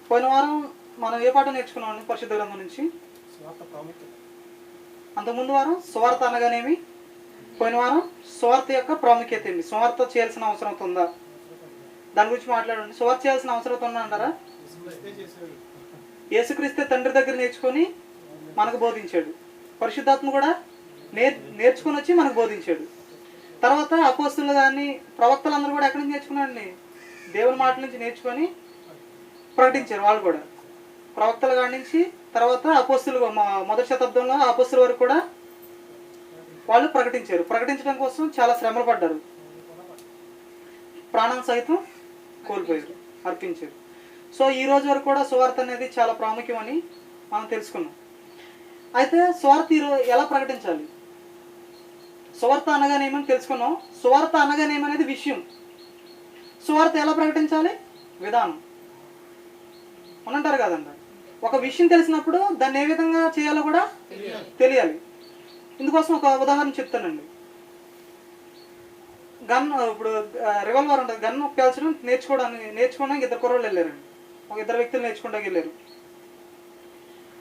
పోయిన వారం మనం ఏ పాఠం నేర్చుకున్నామండి పరిశుద్ధ గ్రంథం నుంచి? అంతకుముందు వారం సువార్త అనగానేమి, పోయిన వారం సువార్త యొక్క ప్రాముఖ్యత ఏంటి, సువార్త చేయాల్సిన అవసరం ఉందా, దాని గురించి మాట్లాడండి. సువార్త చేయాల్సిన అవసరం ఉందా అంటారా? యేసుక్రీస్తే తండ్రి దగ్గర నేర్చుకొని మనకు బోధించాడు. పరిశుద్ధాత్మ కూడా నేర్చుకొని వచ్చి మనకు బోధించాడు. తర్వాత అపోస్తులు కానీ ప్రవక్తలందరూ కూడా ఎక్కడి నుంచి నేర్చుకున్నారండి? దేవుని మాట నుంచి నేర్చుకొని ప్రకటించారు. వాళ్ళు కూడా ప్రవక్తల కాడి నుంచి తర్వాత అపోస్తులు మొదటి శతాబ్దంలో అపోస్తుల వరకు కూడా వాళ్ళు ప్రకటించారు. ప్రకటించడం కోసం చాలా శ్రమలు పడ్డారు, ప్రాణం సైతం కోల్పోయారు, అర్పించారు. సో ఈ రోజు వరకు కూడా సువార్త అనేది చాలా ప్రాముఖ్యమని మనం తెలుసుకున్నాం. అయితే సువార్త ఎలా ప్రకటించాలి, సువార్త అనగానేమని తెలుసుకున్నాం. సువార్త అనగానేమనేది విషయం, సువార్త ఎలా ప్రకటించాలి, విధానం అనంటారు కదండి. ఒక విషయం తెలిసినప్పుడు దాన్ని ఏ విధంగా చేయాలో కూడా తెలియాలి. ఇందుకోసం ఒక ఉదాహరణ చెప్తానండి. గన్, ఇప్పుడు రివాల్వర్ ఉంటుంది, గన్ పేల్చడం నేర్చుకోవడానికి ఇద్దరు కుర్రోళ్ళు వెళ్ళారండి. ఒక ఇద్దరు వ్యక్తులు నేర్చుకుంటాకి వెళ్ళారు.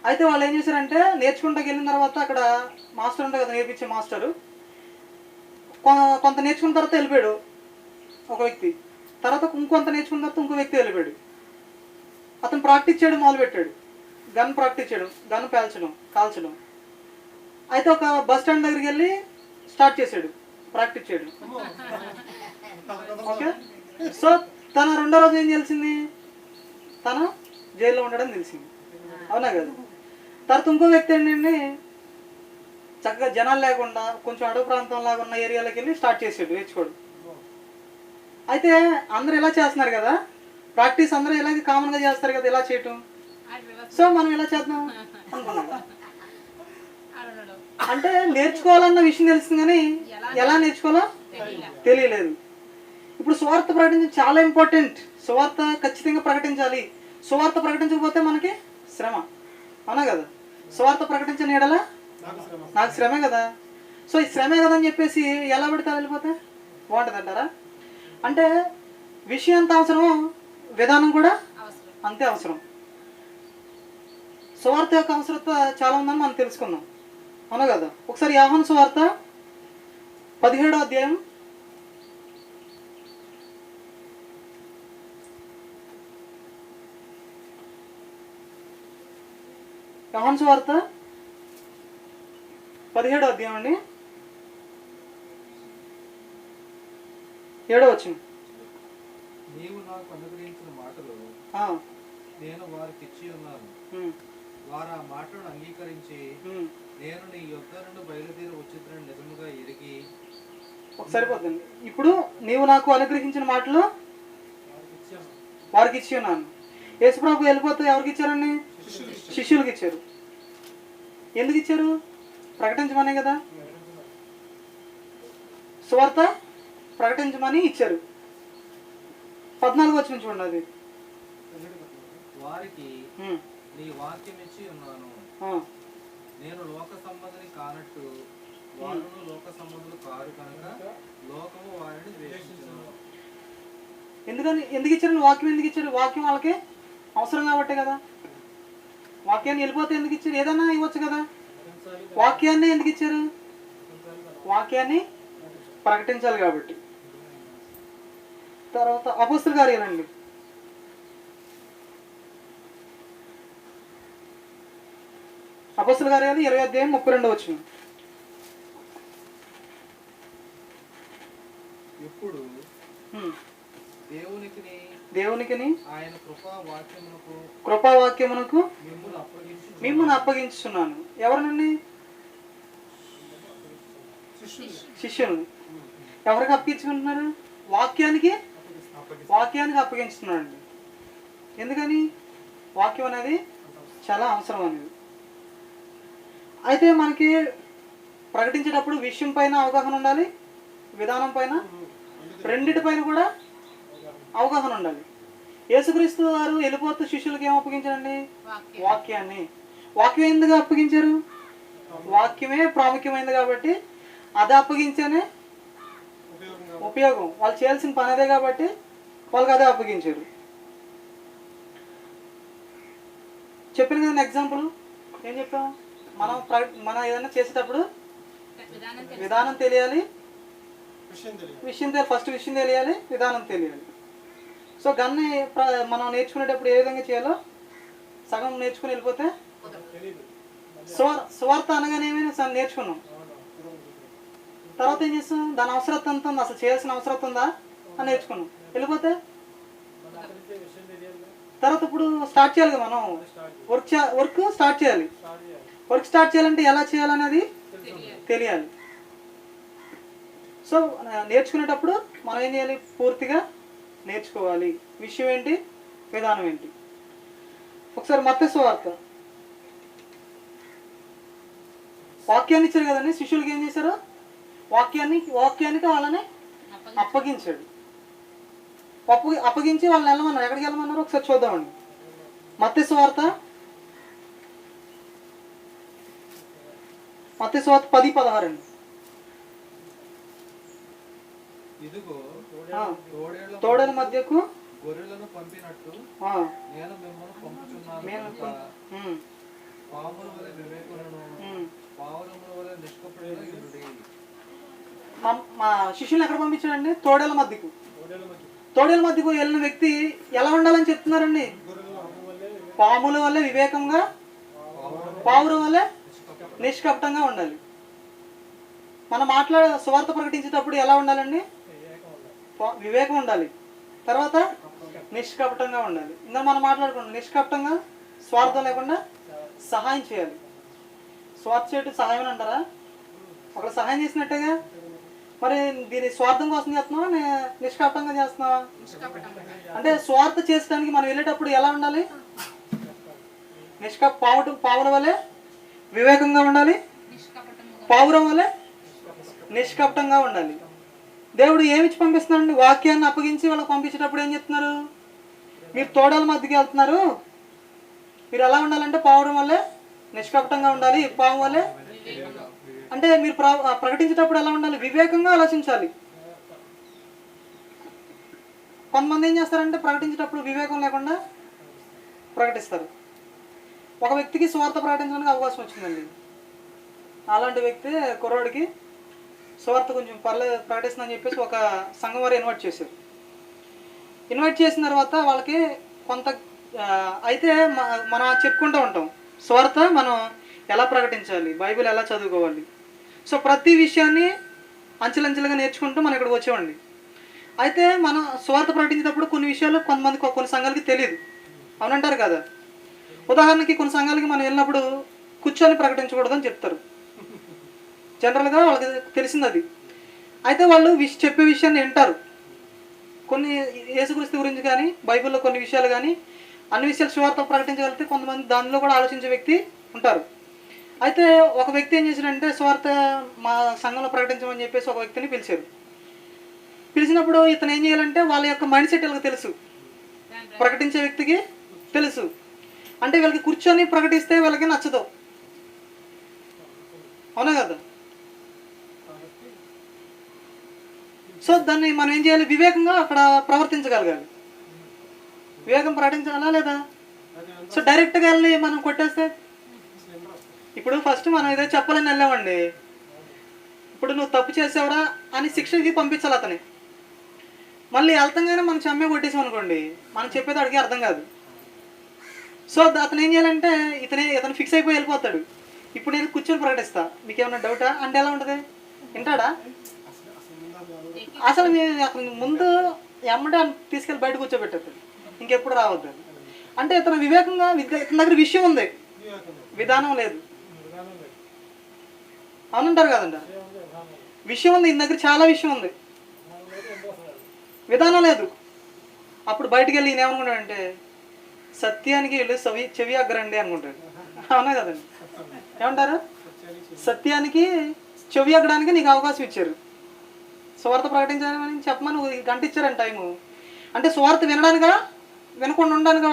అయితే వాళ్ళు ఏం చేశారంటే నేర్చుకుంటాకి వెళ్ళిన తర్వాత అక్కడ మాస్టర్ ఉంటుంది కదా, నేర్పించే మాస్టరు కొంత నేర్చుకున్న తర్వాత వెళ్ళిపోయాడు ఒక వ్యక్తి. తర్వాత ఇంకొంత నేర్చుకున్న తర్వాత ఇంకో వ్యక్తి వెళ్ళిపోయాడు. అతను ప్రాక్టీస్ చేయడం మొదలుపెట్టాడు, గన్ ప్రాక్టీస్ చేయడం, గన్ కాల్చడం. అయితే ఒక బస్ స్టాండ్ దగ్గరికి వెళ్ళి స్టార్ట్ చేశాడు ప్రాక్టీస్ చేయడం. ఓకే, సో తన రెండో రోజు ఏం తెలిసింది, తను జైల్లో ఉండడం తెలిసింది, అవునా కదా. తర్వాత ఇంకో వ్యక్తి ఏంటండి, చక్కగా జనాలు లేకుండా కొంచెం అడవి ప్రాంతం లాగా ఉన్న ఏరియాలోకి వెళ్ళి స్టార్ట్ చేసాడు నేర్చుకోవడం. అయితే అందరూ ఇలా చేస్తున్నారు కదా, ప్రాక్టీస్ అందరూ ఇలాగే కామన్గా చేస్తారు కదా, ఇలా చేయటం. సో మనం ఇలా చేద్దాం అనుకున్నాం. అంటే నేర్చుకోవాలన్న విషయం తెలుస్తుంది కానీ ఎలా నేర్చుకోవాలో తెలియలేదు. ఇప్పుడు సువార్త ప్రకటించడం చాలా ఇంపార్టెంట్. సువార్త ఖచ్చితంగా ప్రకటించాలి. సువార్త ప్రకటించకపోతే మనకి శ్రమ, అవునా కదా. సువార్త ప్రకటించని ఎడల నాకు శ్రమే కదా. సో ఈ శ్రమే కదా అని చెప్పేసి ఎలా పడితే వెళ్ళిపోతే బాగుంటుంది అంటారా? అంటే విషయం ఎంత అవసరమో విధానం కూడా అంతే అవసరం. సువార్త యొక్క అవసరత చాలా ఉందని మనం తెలుసుకుందాం, అవునా కదా. ఒకసారి యోహాను సువార్త 17వ అధ్యాయం 17వ అధ్యాయం అండి, 7వ వచనం. నీవు నాకు అనుగ్రహించిన మాటలు నేను వారికి ఇచ్చి ఉన్నాను, వారు ఆ మాటను అంగీకరించి నేను నీ యొద్ద నుండి బయలుదేరి వచ్చిన నిజముగా ఎరిగి. సరిపోతుంది. ఇప్పుడు నీవు నాకు అనుగ్రహించిన మాటలు వారికి ఇచ్చి ఉన్నాను. యేసుప్రభు వెళ్ళిపోతే ఎవరికి ఇచ్చారండి? శిష్యులకు ఇచ్చారు. ఎందుకు ఇచ్చారు? ప్రకటించమనే కదా, సువార్త ప్రకటించమని ఇచ్చారు. 14వ వచనం చూడండి. అది వారికి నీ వాక్యం ఇచ్చి ఉన్నాను, నేను లోక సంబంధిని కానట్టు వారును లోక సంబంధులు కారు కనుక లోకము వారిని ద్వేషించును. ఎందుకు ఇచ్చారు? వాక్యం ఎందుకు ఇచ్చారు? వాక్యం వాళ్ళకి అవసరం కాబట్టే కదా. వాక్యాన్ని వెళ్ళిపోతే ఎందుకు ఇచ్చారు? ఏదైనా ఇవ్వచ్చు కదా. వాక్యాన్ని ఎందుకు ఇచ్చారు? వాక్యాన్ని ప్రకటించాలి కాబట్టి. తర్వాత అపోస్తల కార్యాలండి, అపోస్తల కార్యాలు 20వ అధ్యాయం 32వ వచనం. ఇప్పుడు దేవునికిని ఆయన కృపావాక్యమునకు మిమ్మును అప్పగించుచున్నాను. ఎవరినండి? శిష్యులు. ఎవరికి అప్పగించుకుంటున్నారు? వాక్యానికి అప్పగించుతున్నాడు. ఎందుకని? వాక్యం అనేది చాలా అవసరం అనేది. అయితే మనకి ప్రకటించేటప్పుడు విషయం పైన అవగాహన ఉండాలి, విధానం పైన, రెండిటిపైన కూడా అవగాహన ఉండాలి. యేసుక్రీస్తు వారు వెళ్ళిపోతూ శిష్యులకు ఏం అప్పగించారండి? వాక్యాన్ని. వాక్యం ఎందుకు అప్పగించారు? వాక్యమే ప్రాముఖ్యమైనది కాబట్టి అది అప్పగించేనే ఉపయోగం. వాళ్ళు చేయాల్సిన పని అదే కాబట్టి వాళ్ళకి అదే అప్పగించారు. చెప్పాను కదండి ఎగ్జాంపుల్. ఏం చెప్పాం? మనం ఏదైనా చేసేటప్పుడు విధానం తెలియాలి, విషయం తెలియాలి. ఫస్ట్ విషయం తెలియాలి, విధానం తెలియాలి. సో గన్ని మనం నేర్చుకునేటప్పుడు ఏ విధంగా చేయాలో సగం నేర్చుకుని వెళ్ళిపోతే సువార్త అనగానే నేర్చుకున్నాం. తర్వాత ఏం చేస్తాం? దాని అవసరత ఎంత ఉంది, అసలు చేయాల్సిన అవసరం ఉందా అని నేర్చుకున్నాం. వెళ్ళిపోతే తర్వాత ఇప్పుడు స్టార్ట్ చేయాలి కదా మనం. వర్క్ స్టార్ట్ చేయాలి. వర్క్ స్టార్ట్ చేయాలంటే ఎలా చేయాలనేది తెలియాలి. సో నేర్చుకునేటప్పుడు మనం ఏం చేయాలి? పూర్తిగా నేర్చుకోవాలి. విషయం ఏంటి, విధానం ఏంటి. ఒకసారి మత్తయి సువార్త వాక్యాన్ని ఇచ్చారు కదండి. శిష్యులకి ఏం చేశారు? వాక్యానికి వాళ్ళని అప్పగించాడు. అప్పగించి వాళ్ళని వెళ్ళమన్నారు. ఎక్కడికి వెళ్ళమన్నారు ఒకసారి చూద్దామండి. మత్తయి సువార్త 10:16 అండి. ఇదిగో తోడేల మధ్యకు గొర్రెలను పంపినట్టు నేను మిమ్మల్ని పంపుచున్నాను. పాముల వలె వివేకులను, పావురముల వలె నిష్కపటులై ఉండుడి. మా శిష్యులు ఎక్కడ పంపించాడండి? తోడేల మధ్యకు. తోడేల మధ్యకు వెళ్ళిన వ్యక్తి ఎలా ఉండాలని చెప్తున్నారండి? పాముల వల్ల వివేకంగా, పావురం వల్ల నిష్కపటంగా ఉండాలి. మనం సువార్త ప్రకటించేటప్పుడు ఎలా ఉండాలండి? వివేకం ఉండాలి. తర్వాత నిష్కపటంగా ఉండాలి. ఇందా మనం మాట్లాడుకున్నాం. నిష్కపటంగా, స్వార్థం లేకుండా సహాయం చేయాలి. స్వార్థ చేయటం సహాయం అంటారా? ఒకరు సహాయం చేసినట్టేగా. మరి దీని స్వార్థం కోసం చేస్తున్నావా, నిష్కపటంగా చేస్తున్నావా? అంటే స్వార్థ చేసడానికి మనం వెళ్ళేటప్పుడు ఎలా ఉండాలి? పావురం వలె వివేకంగా ఉండాలి, పావురం వలె నిష్కపటంగా ఉండాలి. దేవుడు ఏమిచ్చి పంపిస్తున్నాడు? వాక్యాన్ని అప్పగించి వాళ్ళకి పంపించేటప్పుడు ఏం చెప్తున్నారు? మీరు తోడల మధ్యకి వెళ్తున్నారు, మీరు ఎలా ఉండాలంటే పావురం వల్లే నిష్కపటంగా ఉండాలి, పాము వల్లే. అంటే మీరు ప్రకటించేటప్పుడు ఎలా ఉండాలి? వివేకంగా ఆలోచించాలి. కొంతమంది ఏం చేస్తారంటే ప్రకటించేటప్పుడు వివేకం లేకుండా ప్రకటిస్తారు. ఒక వ్యక్తికి సువార్త ప్రకటించడానికి అవకాశం వచ్చిందండి. అలాంటి వ్యక్తి కుర్రోడికి సువార్త కొంచెం పర్లేదు ప్రకటిస్తుందని చెప్పేసి ఒక సంఘం వారు ఇన్వైట్ చేశారు. ఇన్వైట్ చేసిన తర్వాత వాళ్ళకి కొంత అయితే మనం చెప్పుకుంటూ ఉంటాం సువార్త మనం ఎలా ప్రకటించాలి, బైబిల్ ఎలా చదువుకోవాలి. సో ప్రతి విషయాన్ని అంచెలంచెలుగా నేర్చుకుంటూ మనం ఇక్కడికి వచ్చేవాడి. అయితే మనం సువార్త ప్రకటించేటప్పుడు కొన్ని విషయాలు కొన్ని సంఘాలకి తెలియదు, అవునంటారు కదా. ఉదాహరణకి కొన్ని సంఘాలకి మనం వెళ్ళినప్పుడు కూర్చొని ప్రకటించకూడదని చెప్తారు. జనరల్గా వాళ్ళకి తెలిసింది అది. అయితే వాళ్ళు చెప్పే విషయాన్ని వింటారు. కొన్ని యేసుక్రీస్తు గురించి కానీ, బైబిల్లో కొన్ని విషయాలు కానీ, అన్ని విషయాలు సువార్త ప్రకటించగలిగితే కొంతమంది దానిలో కూడా ఆలోచించే వ్యక్తి ఉంటారు. అయితే ఒక వ్యక్తి ఏం చేశాడంటే సువార్త మా సంఘంలో ప్రకటించమని చెప్పేసి ఒక వ్యక్తిని పిలిచారు. పిలిచినప్పుడు ఇతను ఏం చేయాలంటే వాళ్ళ యొక్క మైండ్ సెట్ వీళ్ళకి తెలుసు, ప్రకటించే వ్యక్తికి తెలుసు. అంటే వీళ్ళకి కూర్చొని ప్రకటిస్తే వీళ్ళకి నచ్చదు, అవునా కదా. సో దాన్ని మనం ఏం చేయాలి? వివేకంగా అక్కడ ప్రవర్తించగలగాలి. వివేకం ప్రకటించాలా లేదా? సో డైరెక్ట్గా వెళ్ళి మనం కొట్టేస్తే, ఇప్పుడు ఫస్ట్ మనం ఏదో చెప్పాలని వెళ్ళామండి, ఇప్పుడు నువ్వు తప్పు చేసావురా అని శిక్షకి పంపించాలి అతని. మళ్ళీ వెళ్తాగానే మనం చెమ్మే కొట్టేసాం అనుకోండి, మనం చెప్పేది అడిగి అర్థం కాదు. సో అతను ఏం చేయాలంటే ఇతను ఫిక్స్ అయిపోయి వెళ్ళిపోతాడు. ఇప్పుడు నేను కూర్చొని ప్రకటిస్తా, మీకు ఏమైనా డౌటా అంటే ఎలా ఉంటుంది? వింటాడా? అసలు అతను ముందు ఎమ్మడే తీసుకెళ్ళి బయట కూర్చోబెట్టేది, ఇంకెప్పుడు రావద్దు. అంటే ఇతను వివేకంగా, ఇతని దగ్గర విషయం ఉంది, విధానం లేదు, అవునంటారు కదండి. విషయం ఉంది, ఈయన దగ్గర చాలా విషయం ఉంది, విధానం లేదు. అప్పుడు బయటికి వెళ్ళి ఈయన ఏమనుకుంటాడంటే సత్యానికి వెళ్ళి చెవి అగ్గరండి అనుకుంటాడు, అవునా కదండి. ఏమంటారు? సత్యానికి చెవి అగ్గడానికి నీకు అవకాశం ఇచ్చారు, సువార్త ప్రకటించాలని చెప్పమని గంట ఇచ్చారండి టైము. అంటే సువార్త వినడానికా, వినకుండా ఉండడానికా?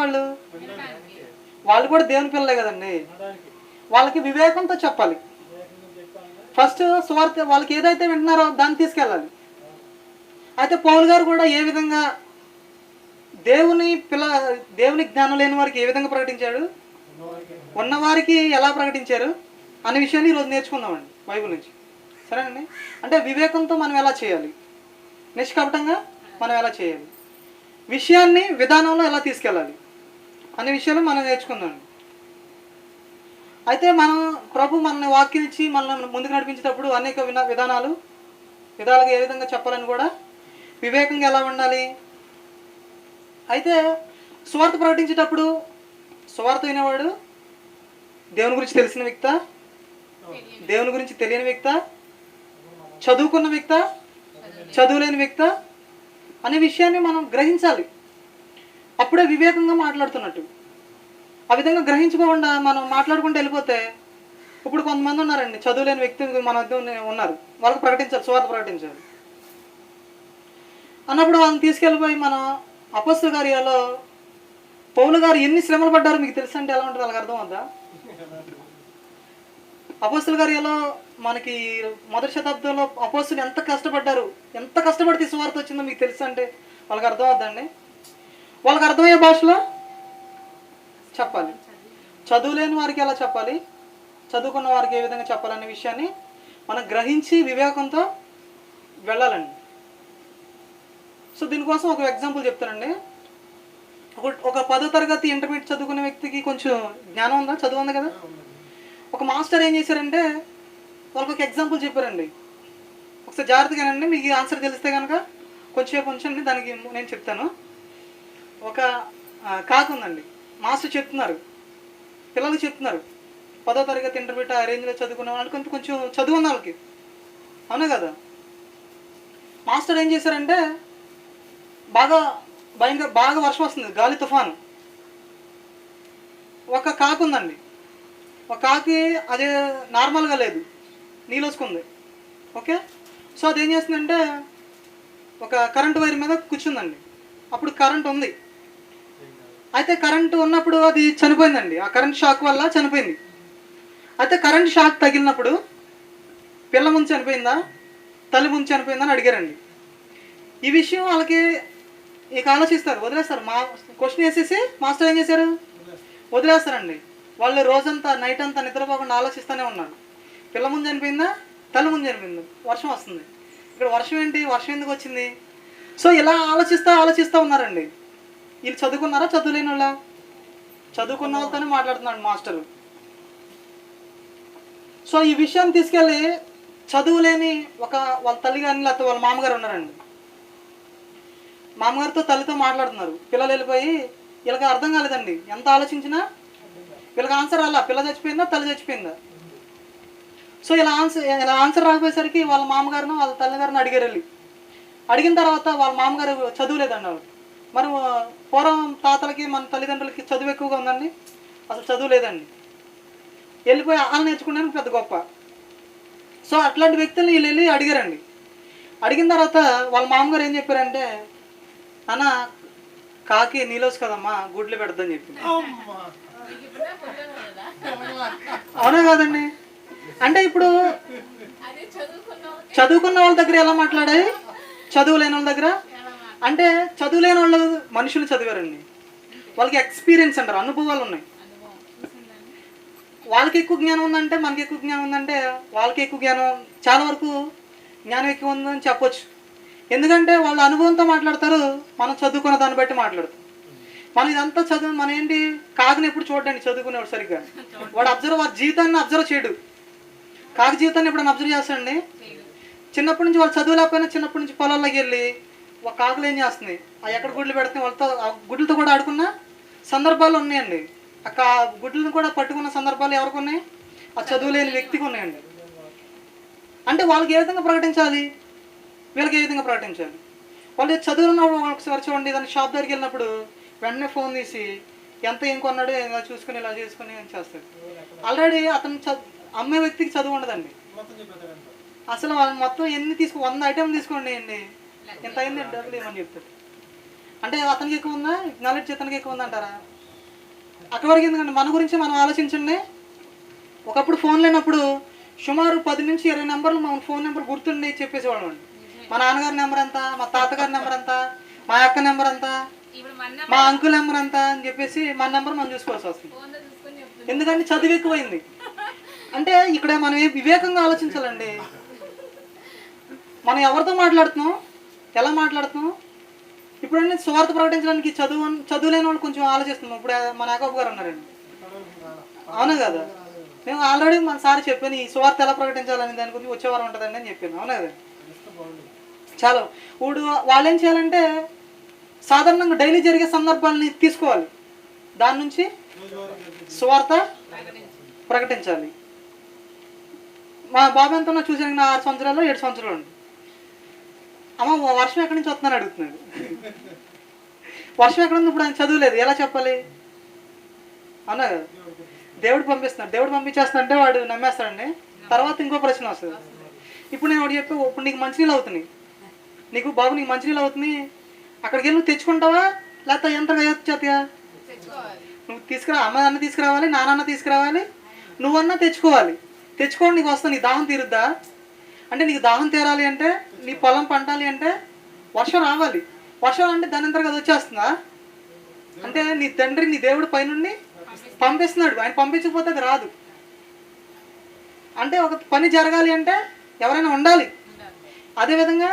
వాళ్ళు కూడా దేవుని పిల్లలే కదండి. వాళ్ళకి వివేకంతో చెప్పాలి. ఫస్ట్ సువార్త వాళ్ళకి ఏదైతే వింటున్నారో దాన్ని తీసుకెళ్ళాలి. అయితే పౌలు గారు కూడా ఏ విధంగా దేవుని జ్ఞానం లేని వారికి ఏ విధంగా ప్రకటించాడు? ఉన్నవారికి ఎలా ప్రకటించారు అనే విషయాన్ని ఈరోజు నేర్చుకుందామండి బైబిల్ నుంచి. సరేనండి. అంటే వివేకంతో మనం ఎలా చేయాలి, నిష్కపటంగా మనం ఎలా చేయాలి, విషయాన్ని విధానంలో ఎలా తీసుకెళ్ళాలి అనే విషయాలు మనం నేర్చుకుందామండి. అయితే మనం ప్రభు మనల్ని వాక్యం ఇచ్చి మనల్ని ముందుకు నడిపించేటప్పుడు అనేక విధాలుగా ఏ విధంగా చెప్పాలని కూడా వివేకంగా ఎలా ఉండాలి. అయితే సువార్త ప్రకటించేటప్పుడు సువార్త వినేవాడు దేవుని గురించి తెలిసిన వ్యక్త, దేవుని గురించి తెలియని వ్యక్త, చదువుకున్న వ్యక్త, చదువులేని వ్యక్త అనే విషయాన్ని మనం గ్రహించాలి. అప్పుడే వివేకంగా మాట్లాడుతున్నట్టు. ఆ విధంగా గ్రహించుకోకుండా మనం మాట్లాడుకుంటూ వెళ్ళిపోతే, ఇప్పుడు కొంతమంది ఉన్నారండి చదువులేని వ్యక్తులు మన ఉన్నారు, వాళ్ళకి ప్రకటించాలి, సువార్త ప్రకటించాలి అన్నప్పుడు వాళ్ళని తీసుకెళ్ళిపోయి మన అపొస్తలుల కార్యాల్లో పౌలు గారు ఎన్ని శ్రమలు పడ్డారు మీకు తెలుసు అంటే ఎలా ఉంటుంది వాళ్ళకి అర్థం అవుద్దా? అపొస్తలుల కార్యాల్లో మనకి మొదటి శతాబ్దంలో అపొస్తలులు ఎంత కష్టపడ్డారు, ఎంత కష్టపడితే సువార్త వచ్చిందో మీకు తెలుసు అంటే వాళ్ళకి అర్థం అవుద్దండి? వాళ్ళకి అర్థమయ్యే భాషలో చెప్పాలి. చదువులేని వారికి ఎలా చెప్పాలి, చదువుకున్న వారికి ఏ విధంగా చెప్పాలనే విషయాన్ని మనం గ్రహించి వివేకంతో వెళ్ళాలండి. సో దీనికోసం ఒక ఎగ్జాంపుల్ చెప్తానండి. ఒక 10వ తరగతి ఇంటర్మీడియట్ చదువుకునే వ్యక్తికి కొంచెం జ్ఞానం ఉందా, చదువు ఉంది కదా. ఒక మాస్టర్ ఏం చేశారంటే వాళ్ళకి ఒక ఎగ్జాంపుల్ చెప్పారండి. ఒకసారి జాగ్రత్తగానండి, మీకు ఈ ఆన్సర్ తెలిస్తే కనుక కొంచెం దానికి నేను చెప్తాను. ఒక కాకు ఉందండి. మాస్టర్ చెప్తున్నారు, పిల్లలు చెప్తున్నారు, 10వ తరగతి ఇంటర్మీడియట్ ఆ రేంజ్లో చదువుకునే వాళ్ళు కొంచెం చదువు ఉన్న వాళ్ళకి, అవునా కదా. మాస్టర్ ఏం చేశారంటే బాగా వర్షం వస్తుంది, గాలి తుఫాను. ఒక కాకు ఉందండి. ఒక కాకి అదే నార్మల్గా లేదు, నీళ్ళు వస్తుంది. ఓకే. సో అది ఏం చేస్తుందంటే ఒక కరెంటు వైర్ మీద కూర్చుందండి. అప్పుడు కరెంట్ ఉంది. అయితే కరెంటు ఉన్నప్పుడు అది చనిపోయిందండి. ఆ కరెంట్ షాక్ వల్ల చనిపోయింది. అయితే కరెంట్ షాక్ తగిలినప్పుడు పిల్ల ముందు చనిపోయిందా, తల్లి ముందు చనిపోయిందా అని అడిగారండి. ఈ విషయం వాళ్ళకి ఇక ఆలోచిస్తారు, వదిలేస్తారు. మా క్వశ్చన్ వేసేసి మాస్టర్ ఏం చేశారు, వదిలేస్తారండి. వాళ్ళు రోజంతా నైట్ అంతా నిద్రపోకుండా ఆలోచిస్తూనే ఉన్నారు. పిల్ల ముందు చనిపోయిందా, తల్లి ముందు చనిపోయిందా, వర్షం వస్తుంది, ఇక్కడ వర్షం ఏంటి, వర్షం ఎందుకు వచ్చింది. సో ఇలా ఆలోచిస్తూ ఉన్నారండి. వీళ్ళు చదువుకున్నారా, చదువులేని వాళ్ళ? చదువుకున్న వాళ్ళతోనే మాట్లాడుతున్నాడు మాస్టరు. సో ఈ విషయాన్ని తీసుకెళ్ళి చదువులేని వాళ్ళ తల్లి కానీ లేకపోతే వాళ్ళ మామగారు ఉన్నారండి. మామగారితో తల్లితో మాట్లాడుతున్నారు. పిల్లలు వెళ్ళిపోయి వీళ్ళకి అర్థం కాలేదండి. ఎంత ఆలోచించినా వీళ్ళకి ఆన్సర్ రాలా. పిల్ల చచ్చిపోయిందా, తల్లి చచ్చిపోయిందా. సో ఇలా ఆన్సర్ రాకపోయేసరికి వాళ్ళ మామగారిని వాళ్ళ తల్లిగారిని అడిగిన తర్వాత వాళ్ళ మామగారు చదువులేదండి. వాళ్ళు మరి పూర్వం తాతలకి మన తల్లిదండ్రులకి చదువు ఎక్కువగా ఉందండి, అసలు చదువు లేదండి. వెళ్ళిపోయి వాళ్ళు నేర్చుకున్నాను పెద్ద గొప్ప. సో అట్లాంటి వ్యక్తుల్ని వీళ్ళు వెళ్ళి అడిగారండి. అడిగిన తర్వాత వాళ్ళ మామగారు ఏం చెప్పారంటే, అన్న కాకి నీలోసు కదమ్మా, గుడ్లు పెడద్దని చెప్పింది. అవునా కాదండి. అంటే ఇప్పుడు చదువుకున్న వాళ్ళ దగ్గర ఎలా మాట్లాడాయి, చదువు లేని వాళ్ళ దగ్గర. అంటే చదువు లేని వాళ్ళు మనుషులు చదివారండి, వాళ్ళకి ఎక్స్పీరియన్స్ అంటారు, అనుభవాలు ఉన్నాయి. వాళ్ళకి ఎక్కువ జ్ఞానం ఉందంటే మనకి ఎక్కువ జ్ఞానం ఉందంటే వాళ్ళకి ఎక్కువ జ్ఞానం, చాలా వరకు జ్ఞానం ఎక్కువ ఉందని చెప్పొచ్చు. ఎందుకంటే వాళ్ళ అనుభవంతో మాట్లాడతారు, మనం చదువుకున్న దాన్ని బట్టి మాట్లాడతాం. మనం ఇదంతా చదువు మనం ఏంటి, కాకుని ఎప్పుడు చూడండి చదువుకునేవాడు సరిగ్గా, వాడి జీవితాన్ని అబ్జర్వ్ చేయడు. కాకి జీవితాన్ని ఎప్పుడైనా అబ్జర్వ్ చేస్తాడండి. చిన్నప్పటి నుంచి వాళ్ళు చదువు లేకపోయినా చిన్నప్పటి నుంచి పొలాల్లోకి వెళ్ళి ఒక కాకులు ఏం చేస్తుంది, ఎక్కడ గుడ్లు పెడుతున్నాయి వాళ్ళతో ఆ గుడ్లతో కూడా ఆడుకున్న సందర్భాలు ఉన్నాయండి. ఆ గుడ్లను కూడా పట్టుకున్న సందర్భాలు ఎవరికి ఉన్నాయి, ఆ చదువు లేని వ్యక్తికి ఉన్నాయండి. అంటే వాళ్ళకి ఏ విధంగా ప్రకటించాలి, వీళ్ళకి ఏ విధంగా ప్రకటించాలి. వాళ్ళు చదువుకున్నప్పుడు ఒకసారి చూడండి, దాని షాప్ దగ్గరికి వెళ్ళినప్పుడు వెంటనే ఫోన్ తీసి ఎంత ఏం కొన్నాడో ఇలా చూసుకుని ఇలా చేసుకుని చేస్తాడు. ఆల్రెడీ అతను అమ్మే వ్యక్తికి చదువు ఉండదండి. అసలు వాళ్ళు మొత్తం ఎన్ని 100 ఐటెంలు తీసుకోండి అండి, ఎంత అయింది డబ్బులు ఏమని చెప్తాడు. అంటే అతనికి ఎక్కువ ఉందా, నాలెడ్జ్ అతనికి ఎక్కువ ఉందా అంటారా? అక్కడి వరకు ఎందుకంటే మన గురించి మనం ఆలోచించండి. ఒకప్పుడు ఫోన్ లేనప్పుడు సుమారు 10 నుంచి 20 నెంబర్లు మన ఫోన్ నెంబర్ గుర్తుండి చెప్పేసేవాళ్ళం అండి. మా నాన్నగారి నెంబర్ ఎంత, మా తాతగారి నెంబర్ ఎంత, మా అక్క నెంబర్ ఎంత, మా అంకుల్ నెంబర్ ఎంత అని చెప్పేసి మన నెంబర్ మనం చూసుకోవాల్సి వస్తుంది. ఎందుకంటే చదువు ఎక్కువైంది. అంటే ఇక్కడ మనం వివేకంగా ఆలోచించాలండి. మనం ఎవరితో మాట్లాడుతున్నాం, ఎలా మాట్లాడుతున్నాం. ఇప్పుడు స్వార్థ ప్రకటించడానికి చదువు లేని వాళ్ళు కొంచెం ఆలోచిస్తున్నాం. ఇప్పుడు మన యాకోబు గారు అన్నారండి, అవునా కదా. నేను ఆల్రెడీ మన సార్ చెప్పాను ఈ స్వార్థ ఎలా ప్రకటించాలని, దాని గురించి వచ్చేవారం ఉంటుందండి అని చెప్పాను, అవునా కదా. చాలా ఇప్పుడు వాళ్ళు ఏం చేయాలంటే సాధారణంగా డైలీ జరిగే సందర్భాలని తీసుకోవాలి, దాని నుంచి స్వార్థ ప్రకటించాలి. మా బాబు ఎంత ఉన్నా చూసాను, నా 6 సంవత్సరాలు 7 సంవత్సరాలు ఉంది. అమ్మ వర్షం ఎక్కడి నుంచి వస్తుందని అడుగుతున్నాడు. వర్షం ఎక్కడ ఉంది, ఇప్పుడు ఆయన చదువులేదు, ఎలా చెప్పాలి, అవునా కదా. దేవుడు పంపిస్తున్నాడు, దేవుడు పంపించేస్తాడంటే వాడు నమ్మేస్తాడండి. తర్వాత ఇంకో ప్రశ్న వస్తుంది. ఇప్పుడు నేను ఒకటి చెప్పి, ఇప్పుడు నీకు మంచినీళ్ళు అవుతున్నాయి, నీకు బాబు నీకు మంచినీళ్ళు అవుతున్నాయి, అక్కడికి వెళ్ళి నువ్వు తెచ్చుకుంటావా లేకపోతే ఎంత చేతిగా నువ్వు తీసుకురా. అన్న తీసుకురావాలి, నాన్న తీసుకురావాలి, నువ్వన్నా తెచ్చుకోవాలి. తెచ్చుకోండి, నీకు వస్తా, నీ దాహం తీరుద్దా అంటే, నీకు దాహం తీరాలి అంటే, నీ పొలం పంటాలి అంటే వర్షం రావాలి. వర్షం అంటే దాని అంతా కదా వచ్చేస్తుందా అంటే, నీ తండ్రి నీ దేవుడు పైనుండి పంపిస్తున్నాడు, ఆయన పంపించకపోతే అది రాదు. అంటే ఒక పని జరగాలి అంటే ఎవరైనా ఉండాలి. అదేవిధంగా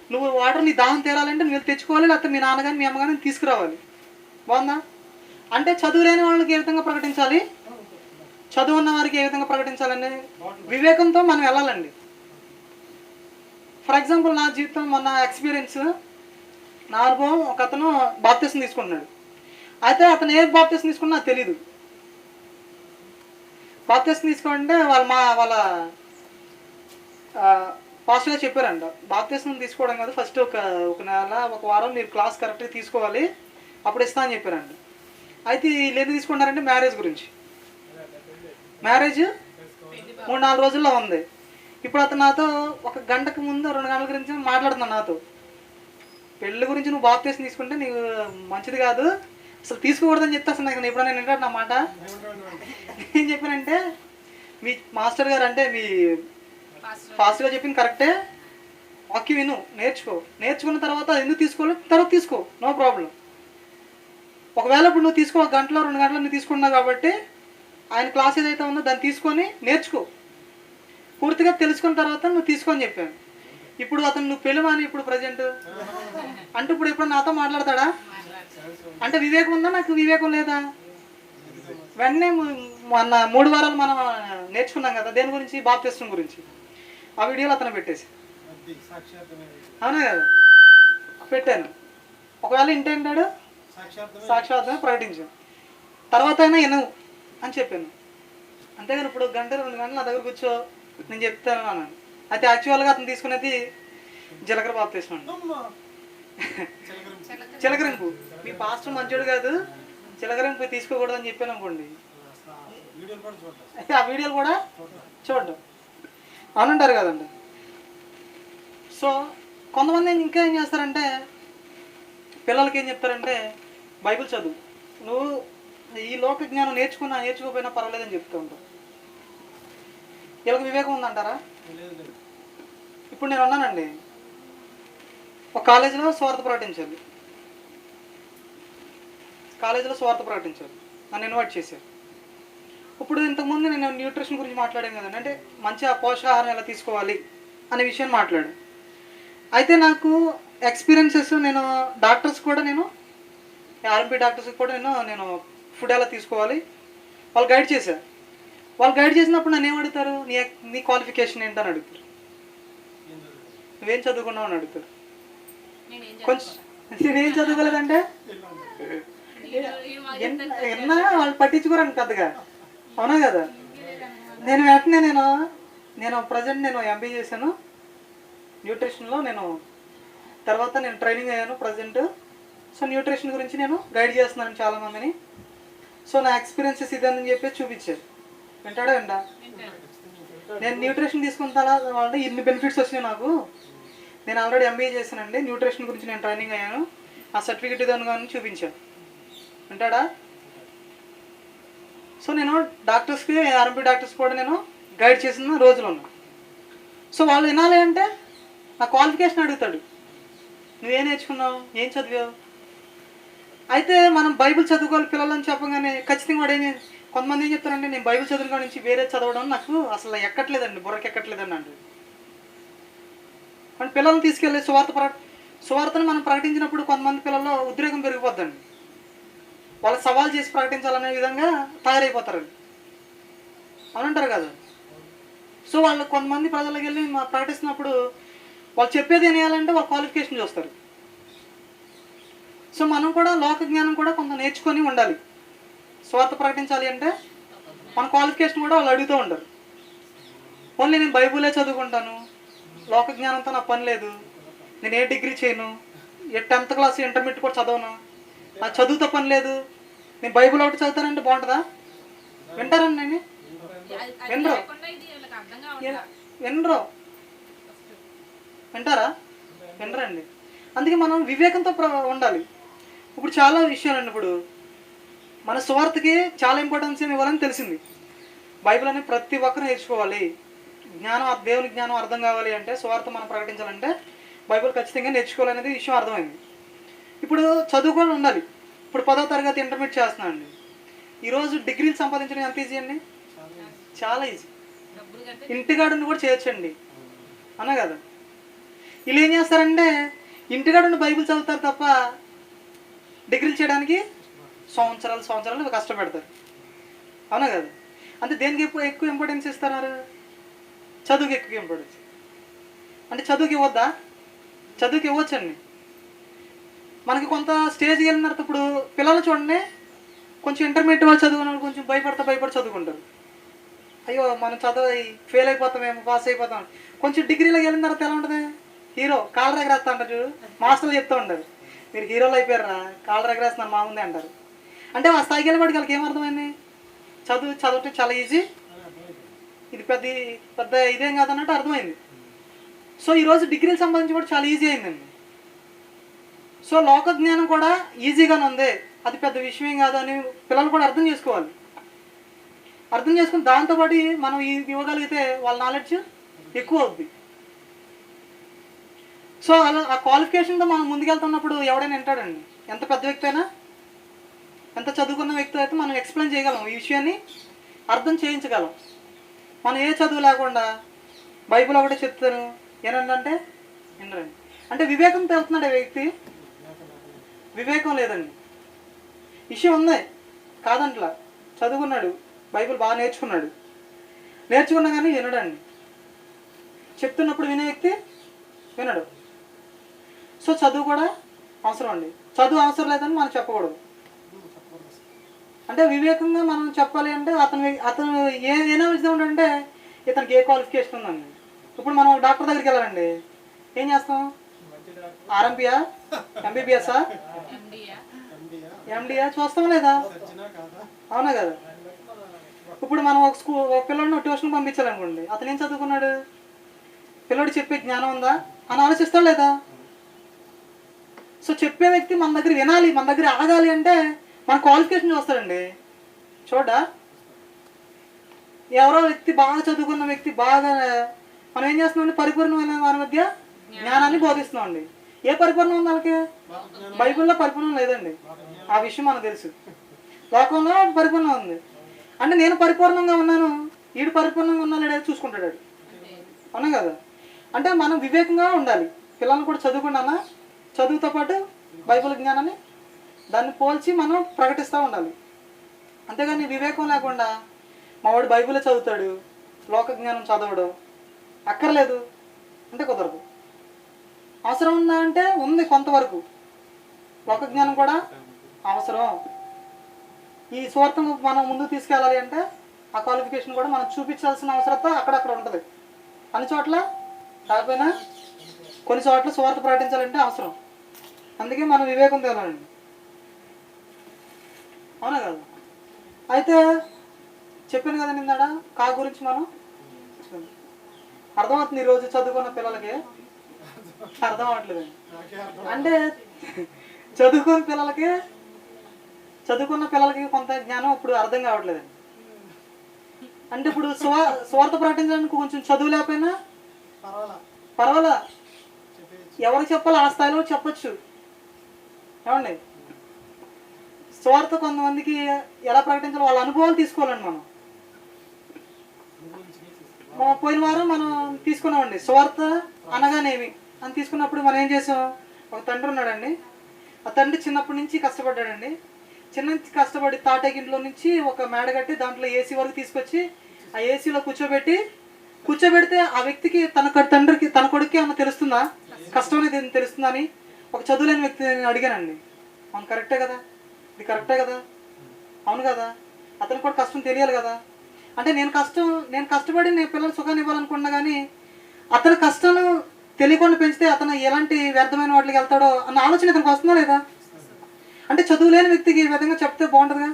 నువ్వు వాటర్ నీ దాహం తీరాలంటే నువ్వు తెచ్చుకోవాలి, లేకపోతే మీ నాన్నగాని మీ అమ్మగాని తీసుకురావాలి. బాగుందా. అంటే చదువు లేని వాళ్ళకి ఏ విధంగా ప్రకటించాలి, చదువు ఉన్న వారికి ఏ విధంగా ప్రకటించాలని వివేకంతో మనం వెళ్ళాలండి. ఫర్ ఎగ్జాంపుల్ నా జీవితం, మన ఎక్స్పీరియన్స్, నా అనుభవం, ఒక అతను బాప్తిసం తీసుకుంటున్నాడు. అయితే అతను ఏ బాప్తిసం తీసుకున్నా నాకు తెలీదు. బాప్తిసం తీసుకుంటే వాళ్ళ పాస్టర్ గారు చెప్పారంట, బాప్తిసం తీసుకోవడం కాదు, ఫస్ట్ ఒక నెల ఒక వారం మీరు క్లాస్ కరెక్ట్గా తీసుకోవాలి, అప్పుడు ఇస్తా అని చెప్పారంట. అయితే వీళ్ళు ఏది తీసుకున్నారంటే మ్యారేజ్ గురించి. మ్యారేజ్ 3-4 రోజుల్లో ఉంది. ఇప్పుడు అతను నాతో 1 గంటకు ముందు 2 గంటల గురించి మాట్లాడుతున్నాను. నాతో పెళ్ళి గురించి నువ్వు బాప్తిసం తీసుకుంటే నీకు మంచిది కాదు, అసలు తీసుకోకూడదని చెప్తే అసలు నాకు ఎప్పుడైనా నేను వింటాడు నా మాట. ఏం చెప్పానంటే, మీ మాస్టర్ గారు అంటే మీ ఫాస్ట్గా చెప్పింది కరెక్టే, వాక్యం విను, నేర్చుకున్న తర్వాత ఎందుకు తీసుకోవాలి, తర్వాత తీసుకో, నో ప్రాబ్లం. ఒకవేళ ఇప్పుడు నువ్వు తీసుకో 1 గంటలో 2 గంటలో నువ్వు తీసుకున్నావు కాబట్టి ఆయన క్లాస్ ఏదైతే ఉందో దాన్ని తీసుకొని నేర్చుకో, పూర్తిగా తెలుసుకున్న తర్వాత నువ్వు తీసుకొని చెప్పాను. ఇప్పుడు అతను నువ్వు పెళ్ళి మాని ఇప్పుడు ప్రజెంట్ అంటే ఇప్పుడు ఎప్పుడు నాతో మాట్లాడతాడా అంటే వివేకం ఉందా, నాకు వివేకం లేదా. వెంటనే మొన్న 3 వారాలు మనం నేర్చుకున్నాం కదా దేని గురించి, బాప్తిసం గురించి. ఆ వీడియోలో అతను పెట్టేసి, అవునా కదా, పెట్టాను. ఒకవేళ ఇంటేంటాడు సాక్షాత్మే ప్రకటించాను, తర్వాత అయినా వినవు అని చెప్పాను. అంతేగాని ఇప్పుడు 1 గంట 2 గంటలు నా దగ్గర కూర్చో నేను చెప్తాను అన్నాను. అయితే యాక్చువల్గా అతను తీసుకునేది జీలకర్ర బాప్తిసం అండి, చిలకరింపు. మీ పాస్టర్ మంచోడు కాదు, చిలకరింపు తీసుకోకూడదు అని చెప్పాను అనుకోండి, అయితే ఆ వీడియోలు కూడా చూడడం అవునంటారు కదండి. సో కొంతమంది ఇంకా ఏం చేస్తారంటే, పిల్లలకి ఏం చెప్తారంటే, బైబిల్ చదువు, నువ్వు ఈ లోక జ్ఞానం నేర్చుకోకపోయినా పర్వాలేదని చెప్తూ ఉంటావు. వీళ్ళకి వివేకం ఉందంటారా. ఇప్పుడు నేను ఉన్నానండి, ఒక కాలేజీలో స్వార్థ ప్రకటించాలి, నన్ను ఇన్వైట్ చేశారు. ఇప్పుడు ఇంతకుముందు నేను న్యూట్రిషన్ గురించి మాట్లాడాను కదండి, అంటే మంచిగా పోషకాహారం ఎలా తీసుకోవాలి అనే విషయాన్ని మాట్లాడాను. అయితే నాకు ఎక్స్పీరియన్సెస్, నేను డాక్టర్స్ కూడా, నేను ఆర్ఎంపీ డాక్టర్స్కి కూడా నేను ఫుడ్ ఎలా తీసుకోవాలి వాళ్ళు గైడ్ చేశారు. వాళ్ళు గైడ్ చేసినప్పుడు నన్ను ఏం అడుగుతారు, నీ క్వాలిఫికేషన్ ఏంటని అడుగుతారు, నువ్వేం చదువుకున్నావు అని అడుగుతారు. కొంచెం నేనేం చదువుకోలేదంటే ఎన్నా వాళ్ళు పట్టించుకోరండి పెద్దగా, అవునా కదా. నేను వెంటనే నేను ప్రజెంట్ నేను ఎంబీ చేశాను న్యూట్రిషన్లో, తర్వాత నేను ట్రైనింగ్ అయ్యాను ప్రజెంట్. సో న్యూట్రిషన్ గురించి నేను గైడ్ చేస్తున్నాను చాలామందిని. సో నా ఎక్స్పీరియన్సెస్ ఇదని చెప్పేసి చూపించారు. వింటాడా వింటా, నేను న్యూట్రిషన్ తీసుకున్న వాళ్ళ ఇన్ని బెనిఫిట్స్ వచ్చినాయి నాకు, నేను ఆల్రెడీ ఎంబీఏ చేశానండి, న్యూట్రిషన్ గురించి నేను ట్రైనింగ్ అయ్యాను, ఆ సర్టిఫికెట్ ఇదని కానీ చూపించాను. వింటాడా. సో నేను డాక్టర్స్కి, ఆర్ఎంపీ డాక్టర్స్ కూడా నేను గైడ్ చేసిన రోజులు ఉన్నాయి. సో వాళ్ళు వినాలి అంటే నా క్వాలిఫికేషన్ అడుగుతాడు, నువ్వేం నేర్చుకున్నావు, ఏం చదివావు. అయితే మనం బైబిల్ చదువుకోవాలి పిల్లలని చెప్పగానే ఖచ్చితంగా వాడు కొంతమంది ఏం చెప్తారంటే నేను బైబిల్ చదివిన కాడ నుంచి వేరే చదవడం నాకు అసలు ఎక్కట్లేదండి, బుర్రకి ఎక్కట్లేదండి అంటారు. కానీ పిల్లల్ని తీసుకెళ్ళి సువార్తను మనం ప్రకటించినప్పుడు కొంతమంది పిల్లల్లో ఉద్రేకం పెరిగిపోద్దండి. వాళ్ళకి సవాల్ చేసి ప్రకటించాలనే విధంగా తయారైపోతారండి, అవునంటారు కదా. సో వాళ్ళు కొంతమంది ప్రజలకు వెళ్ళి ప్రకటిస్తున్నప్పుడు వాళ్ళు చెప్పేది వినేయాలంటే వాళ్ళ క్వాలిఫికేషన్ చూస్తారు. సో మనం కూడా లోక జ్ఞానం కూడా కొంత నేర్చుకొని ఉండాలి. స్వార్థ ప్రకటించాలి అంటే మన క్వాలిఫికేషన్ కూడా వాళ్ళు అడుగుతూ ఉంటారు. ఓన్లీ నేను బైబులే చదువుకుంటాను, లోక జ్ఞానంతో నా పని లేదు, నేను ఏ డిగ్రీ చేయను, 10th క్లాస్ ఇంటర్మీడియట్ కూడా చదవను, ఆ చదువుతో పని లేదు, నేను బైబుల్ ఒకటి చదువుతానంటే బాగుంటుందా? వింటారండి నేను వినరు వింటారా? వినరండి. అందుకే మనం వివేకంతో ఉండాలి. ఇప్పుడు చాలా విషయాలండి. ఇప్పుడు మన సువార్తకి చాలా ఇంపార్టెన్స్ ఏమి ఇవ్వాలని తెలిసింది. బైబిల్ అనేది ప్రతి ఒక్కరు నేర్చుకోవాలి. దేవుని జ్ఞానం అర్థం కావాలి అంటే, సువార్త మనం ప్రకటించాలంటే బైబిల్ ఖచ్చితంగా నేర్చుకోవాలనేది విషయం అర్థమైంది. ఇప్పుడు చదువు కూడా ఉండాలి. ఇప్పుడు 10వ తరగతి ఇంటర్మీడియట్ చేస్తున్నాను అండి. ఈరోజు డిగ్రీలు సంపాదించడం ఎంత ఈజీ అండి, చాలా ఈజీ. ఇంటికాడుని కూడా చేయొచ్చండి, అన్నా కదా. వీళ్ళు ఏం చేస్తారంటే ఇంటికాడుని బైబిల్ చదువుతారు తప్ప డిగ్రీలు చేయడానికి సంవత్సరాలు కష్టపెడతారు, అవునా కదా. అంటే దేనికి ఎక్కువ ఇంపార్టెన్స్ ఇస్తున్నారు? చదువుకి ఎక్కువ ఇంపార్టెన్స్. అంటే చదువుకి ఇవ్వద్దా? చదువుకి ఇవ్వచ్చండి. మనకి కొంత స్టేజ్కి వెళ్ళిన తర్వాత ఇప్పుడు పిల్లలు చూడండి, కొంచెం ఇంటర్మీడియట్ వాళ్ళు చదువుకున్న కొంచెం భయపడి చదువుకుంటారు. అయ్యో మనం చదువు ఫెయిల్ అయిపోతామేమో, పాస్ అయిపోతాం. కొంచెం డిగ్రీలోకి వెళ్ళిన తర్వాత ఎలా ఉంటుంది? హీరో కాళ్ళ ఎగరేస్తా అంటారు చూడు, మాస్టర్లు చెప్తూ ఉంటారు, మీరు హీరోలు అయిపోయారా, కాళ్ళ ఎగరేస్తున్నారు మా ముందే అంటారు. అంటే ఆ స్థాయికి వెళ్ళబడికి వాళ్ళకి ఏమర్థమైంది? చదవటం చాలా ఈజీ, ఇది పెద్ద ఇదేం కాదన్నట్టు అర్థమైంది. సో ఈరోజు డిగ్రీలు సంబంధించి కూడా చాలా ఈజీ అయిందండి. సో లోక జ్ఞానం కూడా ఈజీగానే ఉంది, అది పెద్ద విషయం కాదు అని పిల్లలు కూడా అర్థం చేసుకోవాలి. అర్థం చేసుకుని దాంతోపాటు మనం ఇవ్వగలిగితే వాళ్ళ నాలెడ్జ్ ఎక్కువ అవుద్ది. సో అలా ఆ క్వాలిఫికేషన్తో మనం ముందుకెళ్తున్నప్పుడు ఎవడైనా వింటాడండి. ఎంత పెద్ద వ్యక్తి అయినా, ఎంత చదువుకున్న వ్యక్తి అయితే మనం ఎక్స్ప్లెయిన్ చేయగలం, ఈ విషయాన్ని అర్థం చేయించగలం. మనం ఏ చదువు లేకుండా బైబిల్ ఒకటే చెప్తాను ఏనంటే వినరండి. అంటే వివేకంతో వెళ్తున్నాడు ఆ వ్యక్తి, వివేకం లేదండి. విషయం ఉంది కాదంట్లా, చదువుకున్నాడు, బైబిల్ బాగా నేర్చుకున్నా కానీ వినడండి. చెప్తున్నప్పుడు వినే వ్యక్తి వినడు. సో చదువు కూడా అవసరం అండి. చదువు అవసరం లేదని మనం చెప్పకూడదు. అంటే వివేకంగా మనం చెప్పాలి అంటే అతను ఏమైనా విధంగా అంటే ఇతనికి ఏ క్వాలిఫికేషన్ ఉందండి. ఇప్పుడు మనం డాక్టర్ దగ్గరికి వెళ్ళాలండి, ఏం చేస్తాం? ఆర్ఎంపీయా, ఎంబీబీఎస్ఆ, ఎండియా చూస్తాం లేదా? అవునా కదా. ఇప్పుడు మనం ఒక పిల్లడిని ట్యూషన్ పంపించాలనుకోండి, అతను ఏం చదువుకున్నాడు? పిల్లడు చెప్పే జ్ఞానం ఉందా అని ఆలోచిస్తాడు లేదా? సో చెప్పే వ్యక్తి మన దగ్గర వినాలి, మన దగ్గర ఆగాలి అంటే మన క్వాలిఫికేషన్ చూస్తాడండి. చూడ ఎవరో వ్యక్తి బాగా చదువుకున్న వ్యక్తి బాగా మనం ఏం చేస్తున్నామండి? పరిపూర్ణమైన వారి మధ్య జ్ఞానాన్ని బోధిస్తున్నామండి. ఏ పరిపూర్ణం ఉంది వాళ్ళకి? బైబిల్లో పరిపూర్ణం లేదండి, ఆ విషయం మనకు తెలుసు. లోకంలో పరిపూర్ణం ఉంది అంటే నేను పరిపూర్ణంగా ఉన్నాను, వీడు పరిపూర్ణంగా ఉన్నా లేదో చూసుకుంటాడు, అవునా కదా. అంటే మనం వివేకంగా ఉండాలి. పిల్లల్ని కూడా చదువుకున్నానా, చదువుతో పాటు బైబిల్ జ్ఞానాన్ని దాన్ని పోల్చి మనం ప్రకటిస్తూ ఉండాలి. అంతేగాని వివేకం లేకుండా మావాడు బైబిలే చదువుతాడు, లోక జ్ఞానం చదవడు, అక్కర్లేదు అంటే కుదరదు. అవసరం ఉందా అంటే ఉంది కొంతవరకు, లోక జ్ఞానం కూడా అవసరం. ఈ స్వార్థం మనం ముందుకు తీసుకెళ్ళాలి అంటే ఆ క్వాలిఫికేషన్ కూడా మనం చూపించాల్సిన అవసరత అక్కడక్కడ ఉంటుంది. అన్ని చోట్ల కాకపోయినా కొన్ని చోట్ల స్వార్థ ప్రకటించాలంటే అవసరం. అందుకే మనం వివేకం తేలాలండి, అవునా కదా. అయితే చెప్పాను కదండి ఇందాడ కా గురించి మనం అర్థమవుతుంది. ఈరోజు చదువుకున్న పిల్లలకి అర్థం అవ్వట్లేదండి. అంటే చదువుకున్న పిల్లలకి కొంత జ్ఞానం ఇప్పుడు అర్థం కావట్లేదండి. అంటే ఇప్పుడు స్వార్థ ప్రకటించడానికి కొంచెం చదువు లేకపోయినా పర్వాలా, ఎవరికి చెప్పాలి ఆ స్థాయిలో చెప్పచ్చు. ఏమండి, సువార్త కొంతమందికి ఎలా ప్రకటించాలో వాళ్ళ అనుభవాలు తీసుకోవాలండి. మనం పోయిన వారం మనం తీసుకున్నామండి సువార్త అనగానేమి అని తీసుకున్నప్పుడు మనం ఏం చేసాం, ఒక తండ్రి ఉన్నాడండి. ఆ తండ్రి చిన్నప్పటి నుంచి కష్టపడ్డాడండి. చిన్న నుంచి కష్టపడి తాటేకింట్లో నుంచి ఒక మేడ కట్టి దాంట్లో ఏసీ వరకు తీసుకొచ్చి ఆ ఏసీలో కూర్చోబెడితే ఆ వ్యక్తికి తండ్రికి తన కొడుక్కి ఏమన్నా తెలుస్తుందా, కష్టం అనేది తెలుస్తుందా అని ఒక చదువులేని వ్యక్తిని అడిగానండి. అవును కరెక్టే కదా, ఇది కరెక్టే కదా, అవును కదా, అతనికి కూడా కష్టం తెలియాలి కదా. అంటే నేను కష్టపడి నేను పిల్లలు సుఖాన్ని ఇవ్వాలనుకున్నా కానీ అతని కష్టం తెలియకుండా పెంచితే అతను ఎలాంటి వ్యర్థమైన వాటికి వెళ్తాడో అన్న ఆలోచన ఇతనికి వస్తుందా లేదా? అంటే చదువు లేని వ్యక్తికి ఈ విధంగా చెప్తే బాగుంటుందిగా,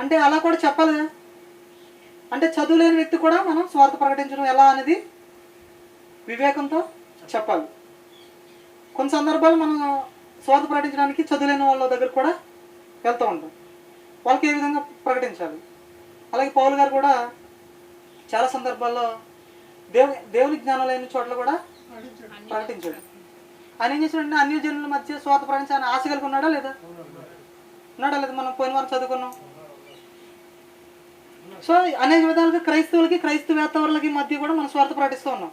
అంటే అలా కూడా చెప్పాలిగా. అంటే చదువు లేని వ్యక్తి కూడా మనం స్వార్థ ప్రకటించడం ఎలా అనేది వివేకంతో చెప్పాలి. కొన్ని సందర్భాలు మనం స్వార్థ ప్రకటించడానికి చదువులేని వాళ్ళ దగ్గర కూడా వెళ్తూ ఉంటాం. వాళ్ళకి ఏ విధంగా ప్రకటించాలి. అలాగే పౌలు గారు కూడా చాలా సందర్భాల్లో దేవుని జ్ఞానం లేని చోట్ల కూడా ప్రకటించాడు. ఆయన ఏం చేశాడంటే అన్యజనుల మధ్య స్వార్థ ప్రకటించాలని ఆశ కలిగి ఉన్నాడా లేదా? మనం పోయిన వారం చదువుకున్నాం. సో అనేక విధాలుగా క్రైస్తవేత్తరులకి మధ్య కూడా మనం స్వార్థ ప్రకటిస్తూ ఉన్నాం.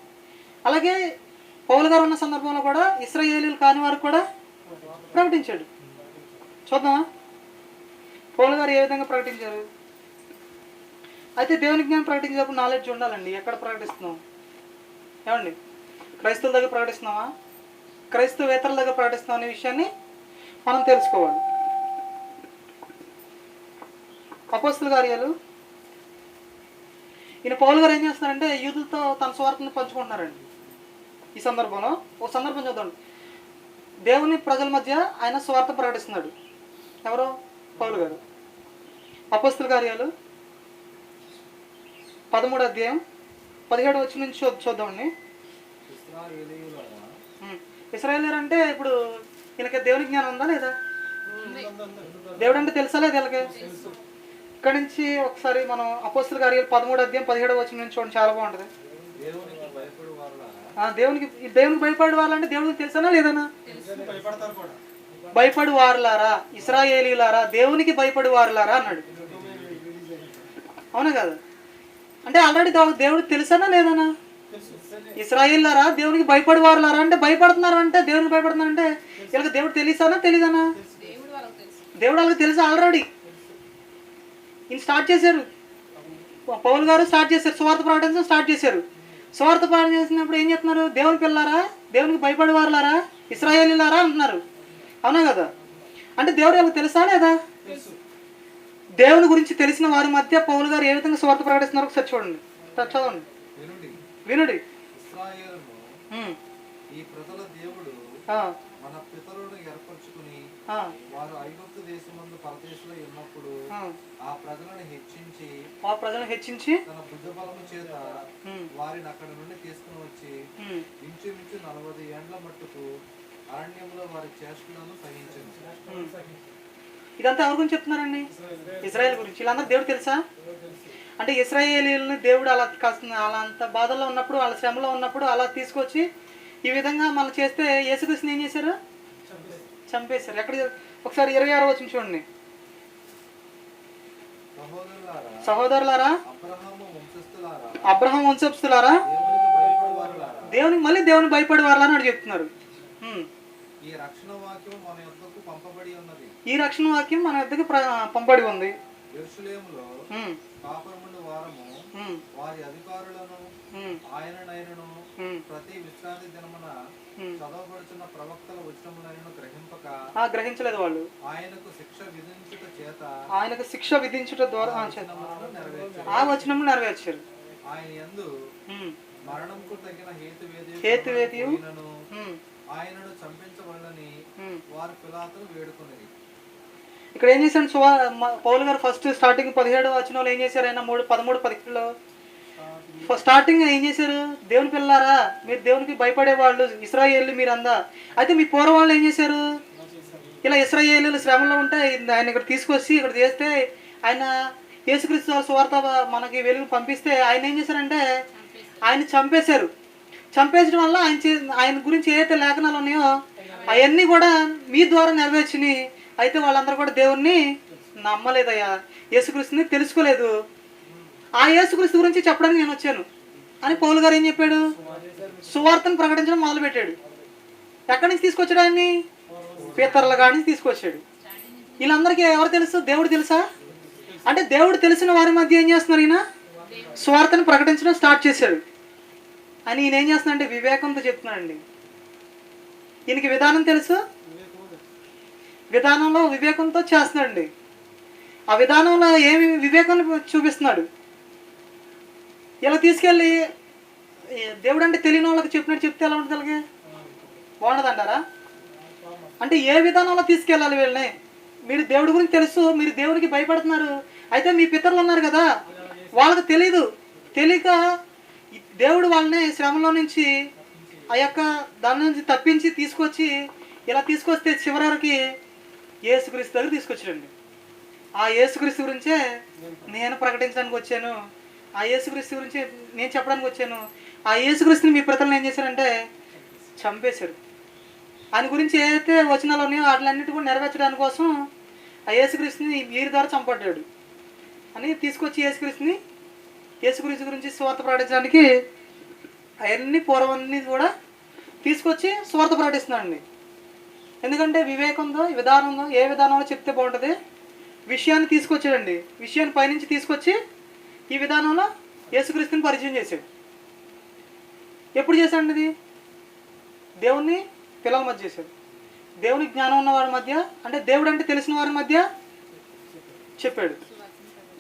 అలాగే పౌలు గారు ఉన్న సందర్భంలో కూడా ఇశ్రాయేలీయులు కాని వారికి కూడా ప్రకటించాడు. చూద్దామా పౌలు గారు ఏ విధంగా ప్రకటించారు. అయితే దేవుని జ్ఞానం ప్రకటించేటప్పుడు నాలెడ్జ్ ఉండాలండి. ఎక్కడ ప్రకటిస్తున్నాం ఏమండి? క్రైస్తవుల దగ్గర ప్రకటిస్తున్నావా, క్రైస్తవేతరుల దగ్గర ప్రకటిస్తున్నాం అనే విషయాన్ని మనం తెలుసుకోవాలి. అపోస్తలుల కార్యాలు ఈయన పౌలు గారు ఏం చేస్తున్నారంటే యూదులతో తన స్వార్థను పంచుకుంటున్నారండి. ఈ సందర్భంలో ఒక సందర్భం చూద్దాం. దేవుని ప్రజల మధ్య ఆయన స్వార్థ ప్రకటిస్తున్నాడు. ఎవరో పౌలు గారు. అపోస్తలుల కార్యాలు 13వ అధ్యాయం 17వ వచనం నుంచి చూద్దామండి. ఇశ్రాయేలీయులు అంటే ఇప్పుడు ఈయనకి దేవుని జ్ఞానం ఉందా లేదా? దేవుడు అంటే తెలుసా లేదా వీళ్ళకి? ఇక్కడ నుంచి ఒకసారి మనం అపోస్తలుల కార్యాలు 13వ అధ్యాయం 17వ వచనం నుంచి చూడండి, చాలా బాగుంటుంది. దేవునికి భయపడే వాళ్ళంటే దేవుడికి తెలుసానా లేదనా? భయపడు వారులారా, ఇశ్రాయేలీయులారా, దేవునికి భయపడు వారులారా అన్నాడు. అవునా కదా? అంటే ఆల్రెడీ దేవుడికి తెలుసానా లేదనా? ఇశ్రాయేలీయులారా దేవునికి భయపడు వారులారా అంటే భయపడుతున్నారు అంటే దేవునికి భయపడుతున్నారు అంటే వీళ్ళకి దేవుడు తెలుసానా తెలీదనా? దేవుడు వాళ్ళకి తెలుసు ఆల్రెడీ. ఈయన స్టార్ట్ చేశారు, పౌలు గారు స్టార్ట్ చేశారు, స్వార్థ ప్రకటించడం స్టార్ట్ చేశారు. స్వార్థ ప్రకటన చేసినప్పుడు ఏం చెప్తున్నారు? దేవుని పిల్లారా, దేవునికి భయపడే వారులారా, ఇశ్రాయేలీయులారా అంటున్నారు. అవునా కదా? అంటే దేవుడు వాళ్ళకి తెలుసా లేదా? దేవుని గురించి తెలిసిన వారి మధ్య పౌలు గారు ఏ విధంగా స్వార్థ ప్రకటిస్తున్నారు ఒకసారి చూడండి, చదవండి, వినుడి. ఈ ప్రజల దేవుడు మన పితరులను ఏర్పరచుకుని వారు ఐగుప్తు దేశమందు పరదేశంలో ఉన్నప్పుడు ఆ ప్రజలను హెచ్చించి తన భుజబలము చేత వారిని అక్కడ నుండి తీసుకుని వచ్చి ఇంచుమించు 40 ఏండ్ల మట్టుకు అరణ్యంలో వారి చేష్టలను సహించింది. ఇదంతా ఎవరి గురించి చెప్తున్నారండి? ఇశ్రాయేల్ గురించి. వీళ్ళందరూ దేవుడు తెలుసా? అంటే ఇశ్రాయేలీయులను దేవుడు అలా అంత బాధల్లో ఉన్నప్పుడు, వాళ్ళ శ్రమలో ఉన్నప్పుడు అలా తీసుకొచ్చి ఈ విధంగా మనం చేస్తే యేసుక్రీస్తుని ఏం చేశారు? చంపేశారు. ఎక్కడ? ఒకసారి 26వ వచనం చూడండి. సహోదరులారా, అబ్రహాము వంశస్థులారా, దేవునికి భయపడే వారులారా అని చెప్తున్నారు. ఈ రక్షణ వాక్యం మన యొద్దకు పంపబడి ఉన్నది. ఈ రక్షణ వాక్యం మన యొద్దకు పంపబడి ఉంది. యెరూషలేములో కాపురముండు వారము వారి అధికారులను ఆయననైనను ప్రతి విశ్రాంతి దినమున చదవబడుచున్న ప్రవక్తల వచనములైనను గ్రహించలేదు వాళ్ళు. ఆయనకు శిక్ష విధించుట ద్వారా ఆ వచనము నెరవేర్చారు. ఆయన యందు మరణంకు తగిన హేతువేదియు ఆయనను చంపించవలని వారు పిలాతును వేడుకొనిరి. ఇక్కడ ఏం చేశాడు పౌలు గారు? ఫస్ట్ స్టార్టింగ్ 17వ వచనంలో ఏం చేశారు? ఆయన 13-15లో స్టార్టింగ్ ఏం చేశారు? దేవుని పిల్లారా, మీరు దేవునికి భయపడే వాళ్ళు ఇశ్రాయేలు మీరు అందా. అయితే మీ పూర్వం వాళ్ళు ఏం చేశారు? ఇలా ఇశ్రాయేలు శ్రమలో ఉంటే ఆయన ఇక్కడ తీసుకొచ్చి ఇక్కడ చేస్తే ఆయన యేసుక్రీస్తు సువార్త మనకి వెలుగు పంపిస్తే ఆయన ఏం చేశారంటే ఆయన చంపేశారు. చంపేసడం వల్ల ఆయన గురించి ఏదైతే లేఖనాలు ఉన్నాయో అవన్నీ కూడా మీ ద్వారా నెరవేర్చి అయితే వాళ్ళందరూ కూడా దేవుణ్ణి నమ్మలేదయ్యా, యేసుక్రీస్తుని తెలుసుకోలేదు. ఆ యేసుక్రీస్తు గురించి చెప్పడానికి నేను వచ్చాను అని పౌలు గారు ఏం చెప్పాడు? సువార్తను ప్రకటించడం మొదలుపెట్టాడు. ఎక్కడి నుంచి తీసుకొచ్చాడు ఆయన్ని? పీతర్ల కాడి నుంచి తీసుకొచ్చాడు. వీళ్ళందరికీ ఎవరు తెలుసు? దేవుడు తెలుసా? అంటే దేవుడు తెలిసిన వారి మధ్య ఏం చేస్తున్నారు? ఈయన సువార్తను ప్రకటించడం స్టార్ట్ చేశాడు. అని ఈయన ఏం చేస్తున్నాడంటే వివేకంతో చెప్తున్నాడండి. ఈయనకి విధానం తెలుసు, విధానంలో వివేకంతో చేస్తున్నాడండి. ఆ విధానంలో ఏమి వివేకాన్ని చూపిస్తున్నాడు. ఇలా తీసుకెళ్ళి దేవుడు అంటే తెలియని వాళ్ళకి చెప్పినట్టు చెప్తే ఎలా ఉంటుంది? అలాగే బాగుండదంటారా? అంటే ఏ విధానంలో తీసుకెళ్ళాలి వీళ్ళని? మీరు దేవుడి గురించి తెలుసు, మీరు దేవుడికి భయపడుతున్నారు. అయితే మీ పితరులు ఉన్నారు కదా, వాళ్ళకి తెలీదు. తెలియక దేవుడు వాళ్ళని శ్రమలో నుంచి ఆ యొక్క దాని నుంచి తప్పించి తీసుకొచ్చి ఇలా తీసుకొస్తే చివరికి యేసుక్రీస్తు దగ్గర తీసుకొచ్చాడండి. ఆ యేసుక్రీస్తు గురించే నేను ప్రకటించడానికి వచ్చాను, ఆ యేసుక్రీస్తు గురించి నేను చెప్పడానికి వచ్చాను. ఆ యేసుక్రీస్తుని మీ పితరులు ఏం చేశారంటే చంపేశారు. ఆయన గురించి ఏదైతే వచనాలు ఉన్నాయో వాటిలన్నిటి కూడా నెరవేర్చడానికి కోసం ఆ యేసుక్రీస్తుని వీరి ద్వారా చంపడ్డాడు అని తీసుకొచ్చి యేసుక్రీస్తు గురించి స్వార్థ ప్రకటించడానికి అవన్నీ పూర్వన్నీ కూడా తీసుకొచ్చి స్వార్థ ప్రకటిస్తున్నాడండి. ఎందుకంటే వివేకంతో విధానంలో ఏ విధానంలో చెప్తే బాగుంటుంది విషయాన్ని తీసుకొచ్చాడండి. విషయాన్ని పైనుంచి తీసుకొచ్చి ఈ విధానంలో యేసుక్రీస్తుని పరిచయం చేశాడు. ఎప్పుడు చేశాడు? ఇది దేవుణ్ణి పిల్లల మధ్య చేశాడు. దేవుని జ్ఞానం ఉన్న వారి మధ్య, అంటే దేవుడు అంటే తెలిసిన వారి మధ్య చెప్పాడు,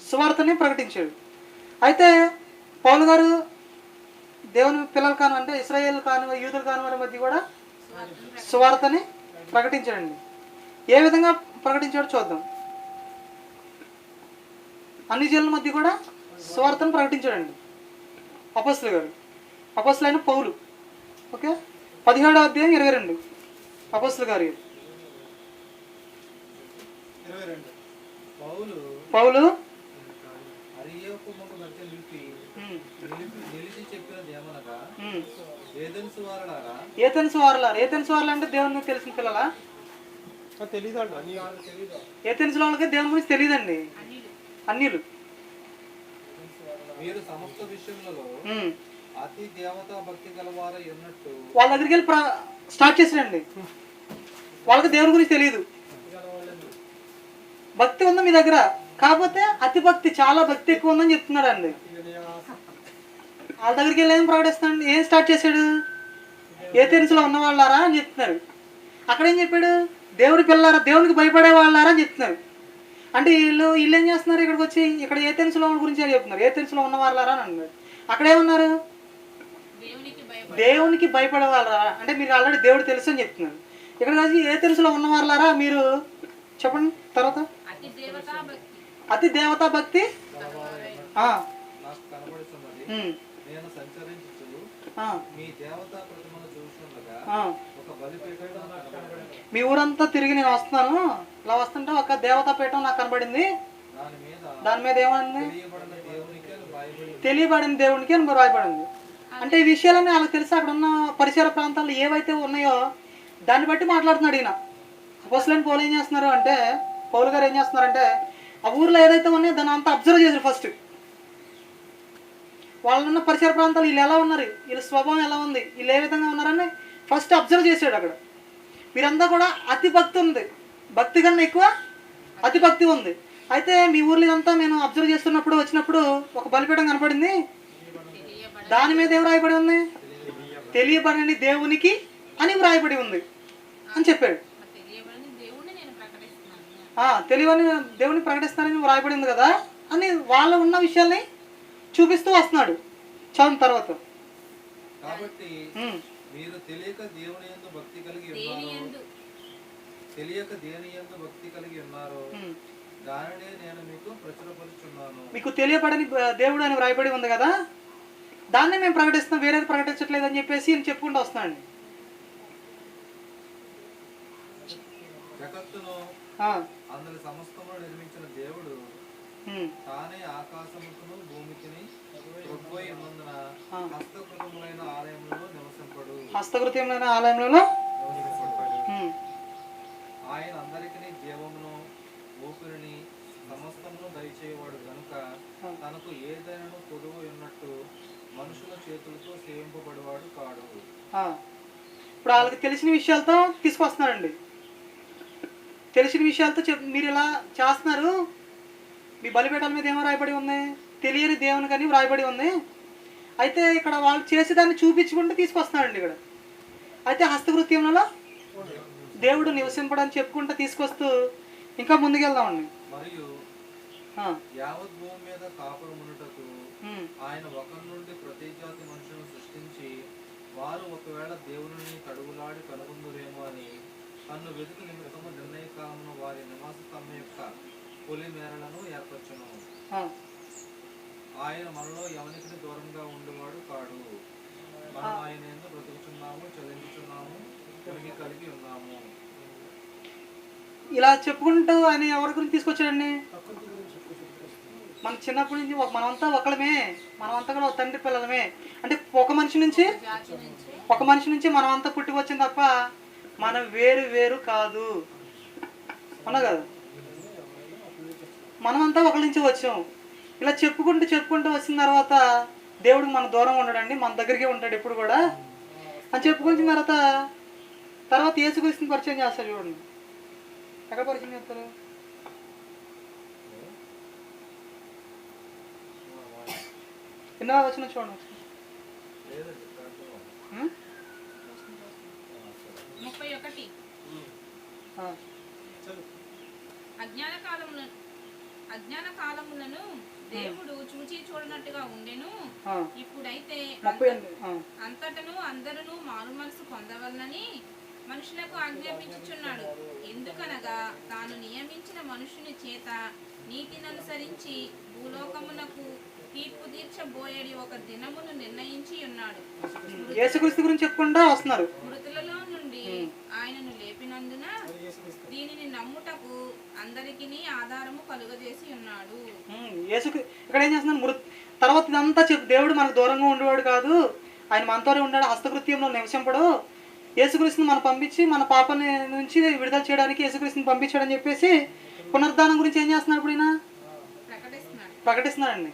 సువార్తని ప్రకటించాడు. అయితే పౌలు గారు దేవుని పిల్లలు కాను, అంటే ఇశ్రాయేల్ కాని యూదులు కాని వారి మధ్య కూడా సువార్తని ప్రకటించాడండి. ఏ విధంగా ప్రకటించాడో చూద్దాం. అన్ని జనుల మధ్య కూడా సువార్తను ప్రకటించాడండి అపొస్తలులైన పౌలు. ఓకే, 17వ అధ్యాయం 22 అపొస్తలుల గారు. పౌలు ఏథెన్సు వారలారా అంటే దేవుని తెలిసిన పిల్లలా? ఏథెన్సు వాళ్ళకి దేవుని గురించి తెలియదండి. అన్యులు. మీరు సమస్త విషయములలో అతి దేవతా భక్తి గలవారై ఉన్నట్టు వాళ్ళ దగ్గరికి వెళ్ళి స్టార్ట్ చేసాడండి. వాళ్ళకి దేవుని గురించి తెలియదు. భక్తి ఉందా మీ దగ్గర? కాకపోతే అతి భక్తి, చాలా భక్తి ఎక్కువ ఉందని చెప్తున్నాడు అండి. వాళ్ళ దగ్గరికి వెళ్ళి ఏం ప్రకటిస్తాడు? ఏం స్టార్ట్ చేశాడు? ఏథెన్సులో ఉన్న వాళ్ళారా అని చెప్తున్నారు. అక్కడ ఏం చెప్పాడు? దేవుడి పిల్లారా, దేవునికి భయపడే వాళ్ళారా అని చెప్తున్నారు. అంటే వీళ్ళు ఏం చేస్తున్నారు? ఇక్కడికి వచ్చి ఇక్కడ ఏథెన్సులో గురించి అని చెప్తున్నారు. ఏథెన్సులో ఉన్న వాళ్ళారా అని అన్నారు. అక్కడ ఏమన్నారు? దేవునికి భయపడే వాళ్ళరా అంటే మీరు ఆల్రెడీ దేవుడు తెలుసు అని చెప్తున్నారు. ఇక్కడ వచ్చి ఏథెన్సులో ఉన్న వాళ్ళారా మీరు చెప్పండి. తర్వాత అతి దేవతా భక్తి మీ ఊరంతా తిరిగి నేను వస్తున్నాను. ఇలా వస్తుంటే ఒక దేవతా పీఠం నాకు కనబడింది. దాని మీద ఏమైంది? తెలియబడిన దేవునికి అని రాయబడింది. అంటే ఈ విషయాలన్నీ వాళ్ళకి తెలిసి అక్కడ ఉన్న పరిసర ప్రాంతాల్లో ఏవైతే ఉన్నాయో దాన్ని బట్టి మాట్లాడుతున్నాడు ఈయన. అపొస్తలులైన పౌలు ఏం చేస్తున్నారు అంటే, పౌలు గారు ఏం చేస్తున్నారంటే ఆ ఊర్లో ఏదైతే ఉన్నాయో దాన్ని అంతా అబ్జర్వ్ చేశారు. ఫస్ట్ వాళ్ళు ఉన్న పరిసర ప్రాంతాలు వీళ్ళు ఎలా ఉన్నారు, వీళ్ళ స్వభావం ఎలా ఉంది, వీళ్ళు ఏ విధంగా ఉన్నారని ఫస్ట్ అబ్జర్వ్ చేశాడు. అక్కడ మీరంతా కూడా అతి భక్తి ఉంది, భక్తి కన్నా ఎక్కువ అతి భక్తి ఉంది. అయితే మీ ఊర్లో ఇదంతా నేను అబ్జర్వ్ చేస్తున్నప్పుడు వచ్చినప్పుడు ఒక బలిపీఠం కనపడింది. దాని మీద ఏం రాయబడి ఉంది? తెలియబడని దేవునికి అని రాయబడి ఉంది అని చెప్పాడు. తెలియని దేవుని ప్రకటిస్తానని రాయబడింది కదా అని వాళ్ళ ఉన్న విషయాల్ని చూపిస్తూ వస్తున్నాడు. చదువు తర్వాత కాబట్టి మీరు తెలియక దేవుని యందు భక్తి కలిగి ఉన్నారు దానినే నేను మీకు ప్రచురపరుచున్నాను. మీకు తెలియబడని దేవుడు అని వ్రాయబడి ఉంది కదా, దాన్నే మేము ప్రకటిస్తున్నాం, వేరేది ప్రకటించట్లేదు అని చెప్పేసి నేను చెప్పుకుంటూ వస్తున్నాను. జగత్తును అందులో సమస్తమును నిర్మించిన దేవుడు తానే ఆకాశమును భూమికిని త్రొబ్బోయి ఉన్నందున హస్తకృతములైన ఆలయములలో నివసింపడు. ఆయన అందరికీ జీవమును ఊపిరిని సమస్తమును దయచేవాడు గనుక తనకు ఏదైనా పొదువు ఉన్నట్టు మనుషుల చేతులతో సేవింపబడేవాడు కాడు. ఇప్పుడు వాళ్ళకి తెలిసిన విషయాలతో తీసుకొస్తున్నారండి. తెలిసిన విషయాలతో మీరు ఇలా చేస్తున్నారు, మీ బలిపీఠాల మీద ఏమో రాయబడి ఉంది, తెలియని దేవుని కానీ రాయబడి ఉంది. అయితే ఇక్కడ వాళ్ళు చేసేదాన్ని చూపించుకుంటూ తీసుకొస్తున్నారండి. ఇక్కడ అయితే హస్తకృత్యంలో దేవుడు నివసింపడని చెప్పుకుంటూ తీసుకొస్తూ ఇంకా ముందుకెళ్దామండి. మరియు యావత్ భూమి మీద కాపురమునుటకు ఆయన ఒకరి నుండి ప్రతి జాతి మనుషులను సృష్టించి వారు ఒకవేళ దేవుని తడుగులాడి కనుగొందురేమో అని తన్ను వెతుకు నిమిత్తము నిర్ణయ కాలమున వారి నివాస స్థలం యొక్క పొలి మేరలను ఏర్పరచును. ఆయన మనలో ఎవరికి దూరంగా ఉండేవాడు కాడు. మనం ఆయన ఎందుకు బ్రతుకుచున్నాము, చదివించున్నాము, కలిగి ఉన్నాము. ఇలా చెప్పుకుంటూ ఆయన ఎవరి గురించి తీసుకొచ్చాడండి? మన చిన్నప్పటి నుంచి మనమంతా ఒకళ్ళమే, మనమంతా కూడా తండ్రి పిల్లలమే. అంటే ఒక మనిషి నుంచి మనమంతా పుట్టుకొచ్చింది తప్ప మనం వేరు వేరు కాదు. అవునా కదా? మనమంతా ఒకళ్ళ నుంచి వచ్చాం. ఇలా చెప్పుకుంటూ వచ్చిన తర్వాత దేవుడికి మన దూరం ఉండడండి, మన దగ్గరికి ఉంటాడు ఎప్పుడు కూడా అని చెప్పుకొచ్చిన తర్వాత యేసుక్రీస్తుని పరిచయం చేస్తారు. చూడండి, ఎక్కడ పరిచయం చేస్తారు? ఎన్నో వచ్చిన చూడండి. 31 అజ్ఞాన కాలములను దేవుడు చూచి చూడనట్టుగా ఉండెను. ఇప్పుడైతే అంతటను అందరూ మారు మనసు పొందవలనని మనుషులకు ఆజ్ఞాపించుచున్నాడు. ఎందుకనగా తాను నియమించిన మనుషుని చేత నీతిని అనుసరించి భూలోకమునకు తీర్పు తీర్చబోయేది ఒక దినమును నిర్ణయించి ఉన్నాడు. యేసుక్రీస్తు గురించి చెప్పుకుంటూ వస్తున్నారు. మృతులలో నుండి ఆయనను లేపినందున దీనిని నమ్ముటకు అందరికీ ఆధారము కలుగజేసి ఉన్నాడు. ఇక్కడ ఏం చేస్తున్నారు? తర్వాత ఇదంతా చెప్పు, దేవుడు మనకు దూరంగా ఉండేవాడు కాదు, ఆయన మనతోనే ఉన్నాడు, హస్తకృత్యంలో నివసింపడు, యేసుక్రీస్తుని మనం పంపించి మన పాపని నుంచి విడుదల చేయడానికి యేసుక్రీస్తుని పంపించాడని చెప్పేసి పునరుద్ధానం గురించి ఏం చేస్తున్నాడు? ఇప్పుడు ఈయన ప్రకటిస్తున్నాడండి.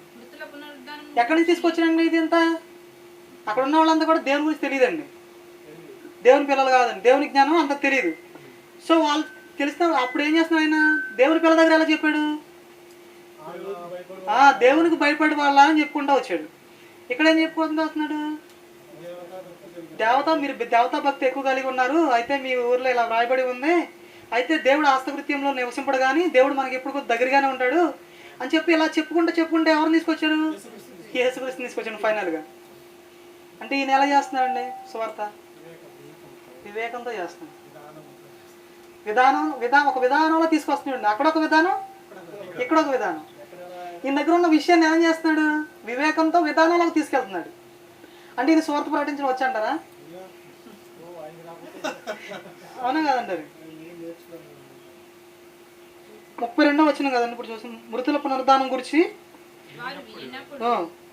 ఎక్కడి నుంచి తీసుకొచ్చాడండి ఇది అంతా? అక్కడ ఉన్న వాళ్ళంతా కూడా దేవుని గురించి తెలియదండి, దేవుని పిల్లలు కాదండి, దేవుని జ్ఞానం అంత తెలియదు. సో వాళ్ళు తెలిసిన అప్పుడు ఏం చేస్తున్నాడు ఆయన? దేవుని పిల్లల దగ్గర ఎలా చెప్పాడు? దేవునికి భయపడి వాళ్ళ అని చెప్పుకుంటూ వచ్చాడు. ఇక్కడ ఏం చెప్పుకుంటూ వస్తున్నాడు? మీరు దేవతా భక్తి ఎక్కువ కలిగి ఉన్నారు, అయితే మీ ఊర్లో ఇలా రాయబడి ఉంది, అయితే దేవుడు హస్తకృత్యంలో నివసింపడు కానీ దేవుడు మనకి ఎప్పుడు దగ్గరగానే ఉంటాడు అని చెప్పి ఇలా చెప్పుకుంటూ ఎవరిని తీసుకొచ్చాడు? యేసుక్రీస్తుని తీసుకొచ్చాడు ఫైనల్గా. అంటే ఈయన ఎలా చేస్తున్నాడండి సువార్త? వివేకంతో చేస్తున్నాడు. ఒక విధానంలో తీసుకొస్తున్నాడు. అక్కడ ఒక విధానం, ఇక్కడ ఒక విధానం. ఈయన దగ్గర ఉన్న విషయాన్ని ఏం చేస్తున్నాడు? వివేకంతో విధానంలోకి తీసుకెళ్తున్నాడు. అంటే ఈయన సువార్త ప్రకటించడం వచ్చంటారా? అవునా కదంటారు? 32 వచ్చిన కదండి ఇప్పుడు చూసాం. మృతుల పునరుద్ధానం గురించి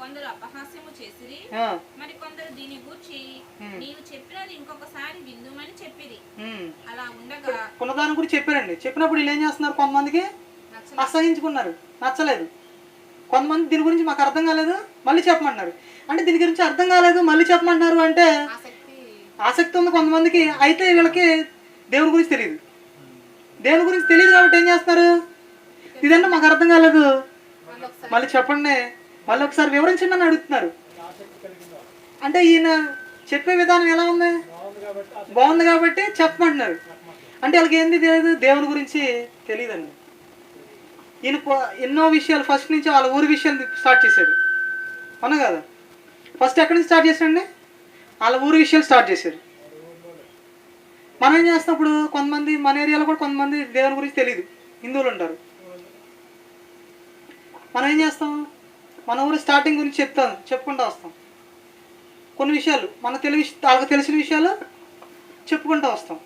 కొందరు అపహాస్యము చేసిరి, మరి కొందరు దీని గురించి నీవు చెప్పినది ఇంకొకసారి విందుమని చెప్పిరి. అలా ఉండగా పునరుద్ధానం గురించి చెప్పారండి. చెప్పినప్పుడు వీళ్ళు ఏం చేస్తున్నారు? కొంతమందికి అసహించుకున్నారు, నచ్చలేదు. కొంతమంది దీని గురించి మాకు అర్థం కాలేదు, మళ్ళీ చెప్పమంటున్నారు. అంటే దీని గురించి అర్థం కాలేదు, మళ్ళీ చెప్పమంటున్నారు అంటే ఆసక్తి ఉంది కొంతమందికి. అయితే వీళ్ళకి దేవుని గురించి తెలియదు. దేవుని గురించి తెలియదు కాబట్టి ఏం చేస్తారు? ఇదంటే మాకు అర్థం కాలేదు, మళ్ళీ చెప్పండి, మళ్ళీ ఒకసారి వివరించండి అని అడుగుతున్నారు. అంటే ఈయన చెప్పే విధానం ఎలా ఉంది? బాగుంది కాబట్టి చెప్పమంటున్నారు. అంటే వాళ్ళకి ఏంది తెలియదు? దేవుని గురించి తెలియదండి. ఈయన ఎన్నో విషయాలు ఫస్ట్ నుంచి వాళ్ళ ఊరి విషయాలు స్టార్ట్ చేశాడు. అవునా కదా? ఫస్ట్ ఎక్కడి నుంచి స్టార్ట్ చేశాడండి? వాళ్ళ ఊరి విషయాలు స్టార్ట్ చేశాడు. మనం ఏం చేస్తున్నప్పుడు కొంతమంది మన ఏరియాలో కూడా కొంతమంది దేవుని గురించి తెలియదు, హిందువులు ఉంటారు. మనం ఏం చేస్తాం? మన ఊరి స్టార్టింగ్ గురించి చెప్పుకుంటూ వస్తాం. కొన్ని విషయాలు వాళ్ళకి తెలిసిన విషయాలు చెప్పుకుంటూ వస్తాం.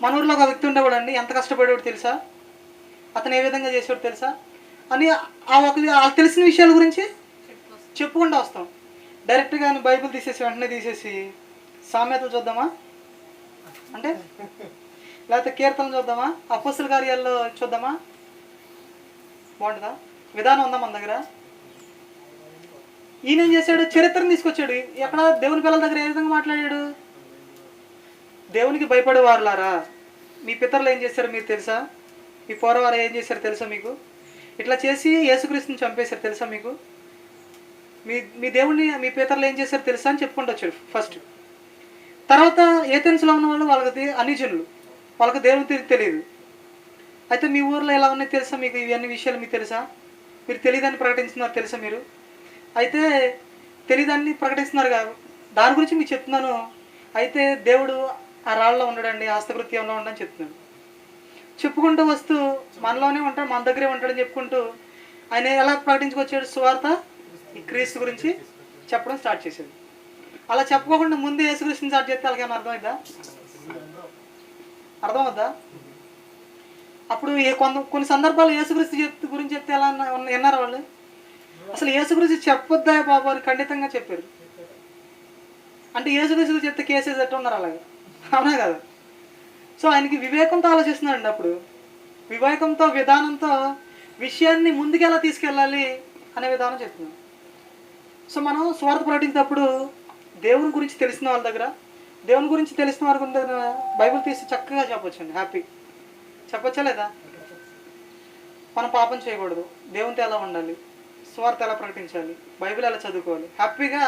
మన ఊరిలో ఒక వ్యక్తి ఉండేవాడండి, ఎంత కష్టపడేవాడు తెలుసా, అతను ఏ విధంగా చేసేవాడు తెలుసా అని వాళ్ళకి తెలిసిన విషయాల గురించి చెప్పుకుంటూ వస్తాం. డైరెక్ట్గా బైబిల్ వెంటనే తీసేసి సామెతలు చూద్దామా అంటే లేకపోతే కీర్తనలు చూద్దామా? అపోస్తల కార్యాల్లో చూద్దామా? బాగుంటుందా? విధానం ఉందా మన దగ్గర? ఈయన ఏం చేశాడు? చరిత్రను తీసుకొచ్చాడు. ఎక్కడ దేవుని పిల్లల దగ్గర ఏ విధంగా మాట్లాడాడు? దేవునికి భయపడే వారులారా, మీ పితరులు ఏం చేశారు మీరు తెలుసా? మీ పూర్వవారు ఏం చేశారు తెలుసా మీకు? ఇట్లా చేసి యేసుక్రీస్తుని చంపేశారు తెలుసా మీకు? మీ దేవుడిని మీ పితరులు ఏం చేశారు తెలుసా అని చెప్పుకుంటూ వచ్చాడు ఫస్ట్. తర్వాత ఏథెన్స్లో ఉన్న వాళ్ళు వాళ్ళకి అన్యజనులు, వాళ్ళకి దేవుని తెలియదు. అయితే మీ ఊర్లో ఎలా ఉన్నాయి తెలుసా మీకు? ఇవన్నీ విషయాలు మీకు తెలుసా? మీరు తెలియదని ప్రకటిస్తున్నారు తెలుసా మీరు? అయితే తెలియదాన్ని ప్రకటిస్తున్నారు కదా, దాని గురించి మీకు చెప్తున్నాను. అయితే దేవుడు ఆ రాళ్ళలో ఉండడండి, హస్తకృత్యంలో ఉండని చెప్తున్నాడు. చెప్పుకుంటూ వస్తూ మనలోనే ఉంటాడు, మన దగ్గరే ఉంటాడని చెప్పుకుంటూ ఆయన ఎలా ప్రకటించుకొచ్చాడు? సువార్త ఈ క్రీస్తు గురించి చెప్పడం స్టార్ట్ చేశాడు. అలా చెప్పుకోకుండా ముందే యేసుక్రీస్తుని స్టార్ట్ చేస్తే వాళ్ళకి ఏమైనా అర్థమైందా? అర్థమవుద్దా? అప్పుడు కొన్ని సందర్భాలు యేసుక్రీస్తు గురించి చెప్తే ఎలా విన్నారు వాళ్ళు? అసలు యేసుక్రీస్తు చెప్పొద్దా బాబు అని ఖండితంగా చెప్పారు. అంటే యేసుక్రీస్తు చెప్తే కేసెస్ ఎట్లా ఉన్నారు అలాగే, అవునా కదా? సో ఆయనకి వివేకంతో ఆలోచిస్తున్నాడండి. అప్పుడు వివేకంతో విధానంతో విషయాన్ని ముందుకు ఎలా తీసుకెళ్ళాలి అనే విధానం చెప్తున్నాం. సో మనం స్వార్థ ప్రకటించేటప్పుడు దేవుని గురించి తెలిసిన వాళ్ళ దగ్గర, దేవుని గురించి తెలిసిన వారి దగ్గర బైబిల్ తీసి చక్కగా చెప్పొచ్చండి. హ్యాపీ చెప్పొచ్చా లేదా? మనం పాపం చేయకూడదు, దేవునితో ఎలా ఉండాలి, స్వార్థ ఎలా ప్రకటించాలి, బైబిల్ ఎలా చదువుకోవాలి, హ్యాపీగా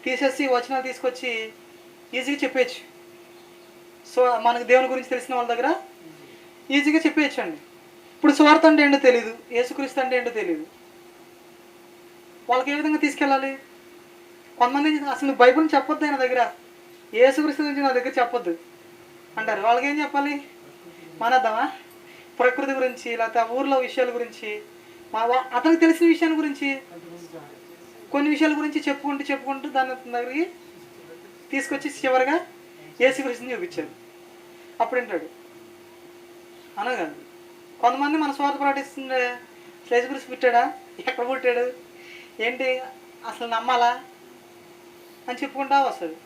తీసేసి వచనాలు తీసుకొచ్చి ఈజీగా చెప్పేయచ్చు. సో మనకు దేవుని గురించి తెలిసిన వాళ్ళ దగ్గర ఈజీగా చెప్పేయచ్చు అండి. ఇప్పుడు స్వార్థ అంటే ఏంటో తెలియదు, యేసుక్రీస్తు అంటే ఏంటో తెలియదు, వాళ్ళకి ఏ విధంగా తీసుకెళ్ళాలి? కొంతమంది అసలు బైబిల్ని చెప్పొద్దు ఆయన దగ్గర, యేసుక్రీస్తు గురించి నా దగ్గర చెప్పొద్దు అంటారు. వాళ్ళకి ఏం చెప్పాలి? మానేద్దామా? ప్రకృతి గురించి, లేకపోతే ఆ ఊర్లో విషయాల గురించి, అతనికి తెలిసిన విషయాల గురించి, కొన్ని విషయాల గురించి చెప్పుకుంటూ దాని దగ్గరికి తీసుకొచ్చి చివరిగా యేసుక్రీస్తుని చూపించాడు. అప్పుడు వింటాడు, అనగా కొంతమంది మన స్వార్థ ప్రకటిస్తుండే యేసుక్రీస్తు పుట్టాడా, ఎక్కడ పుట్టాడు, ఏంటి అసలు నమ్మాలా అని చెప్పుకుంటా వస్తుంది.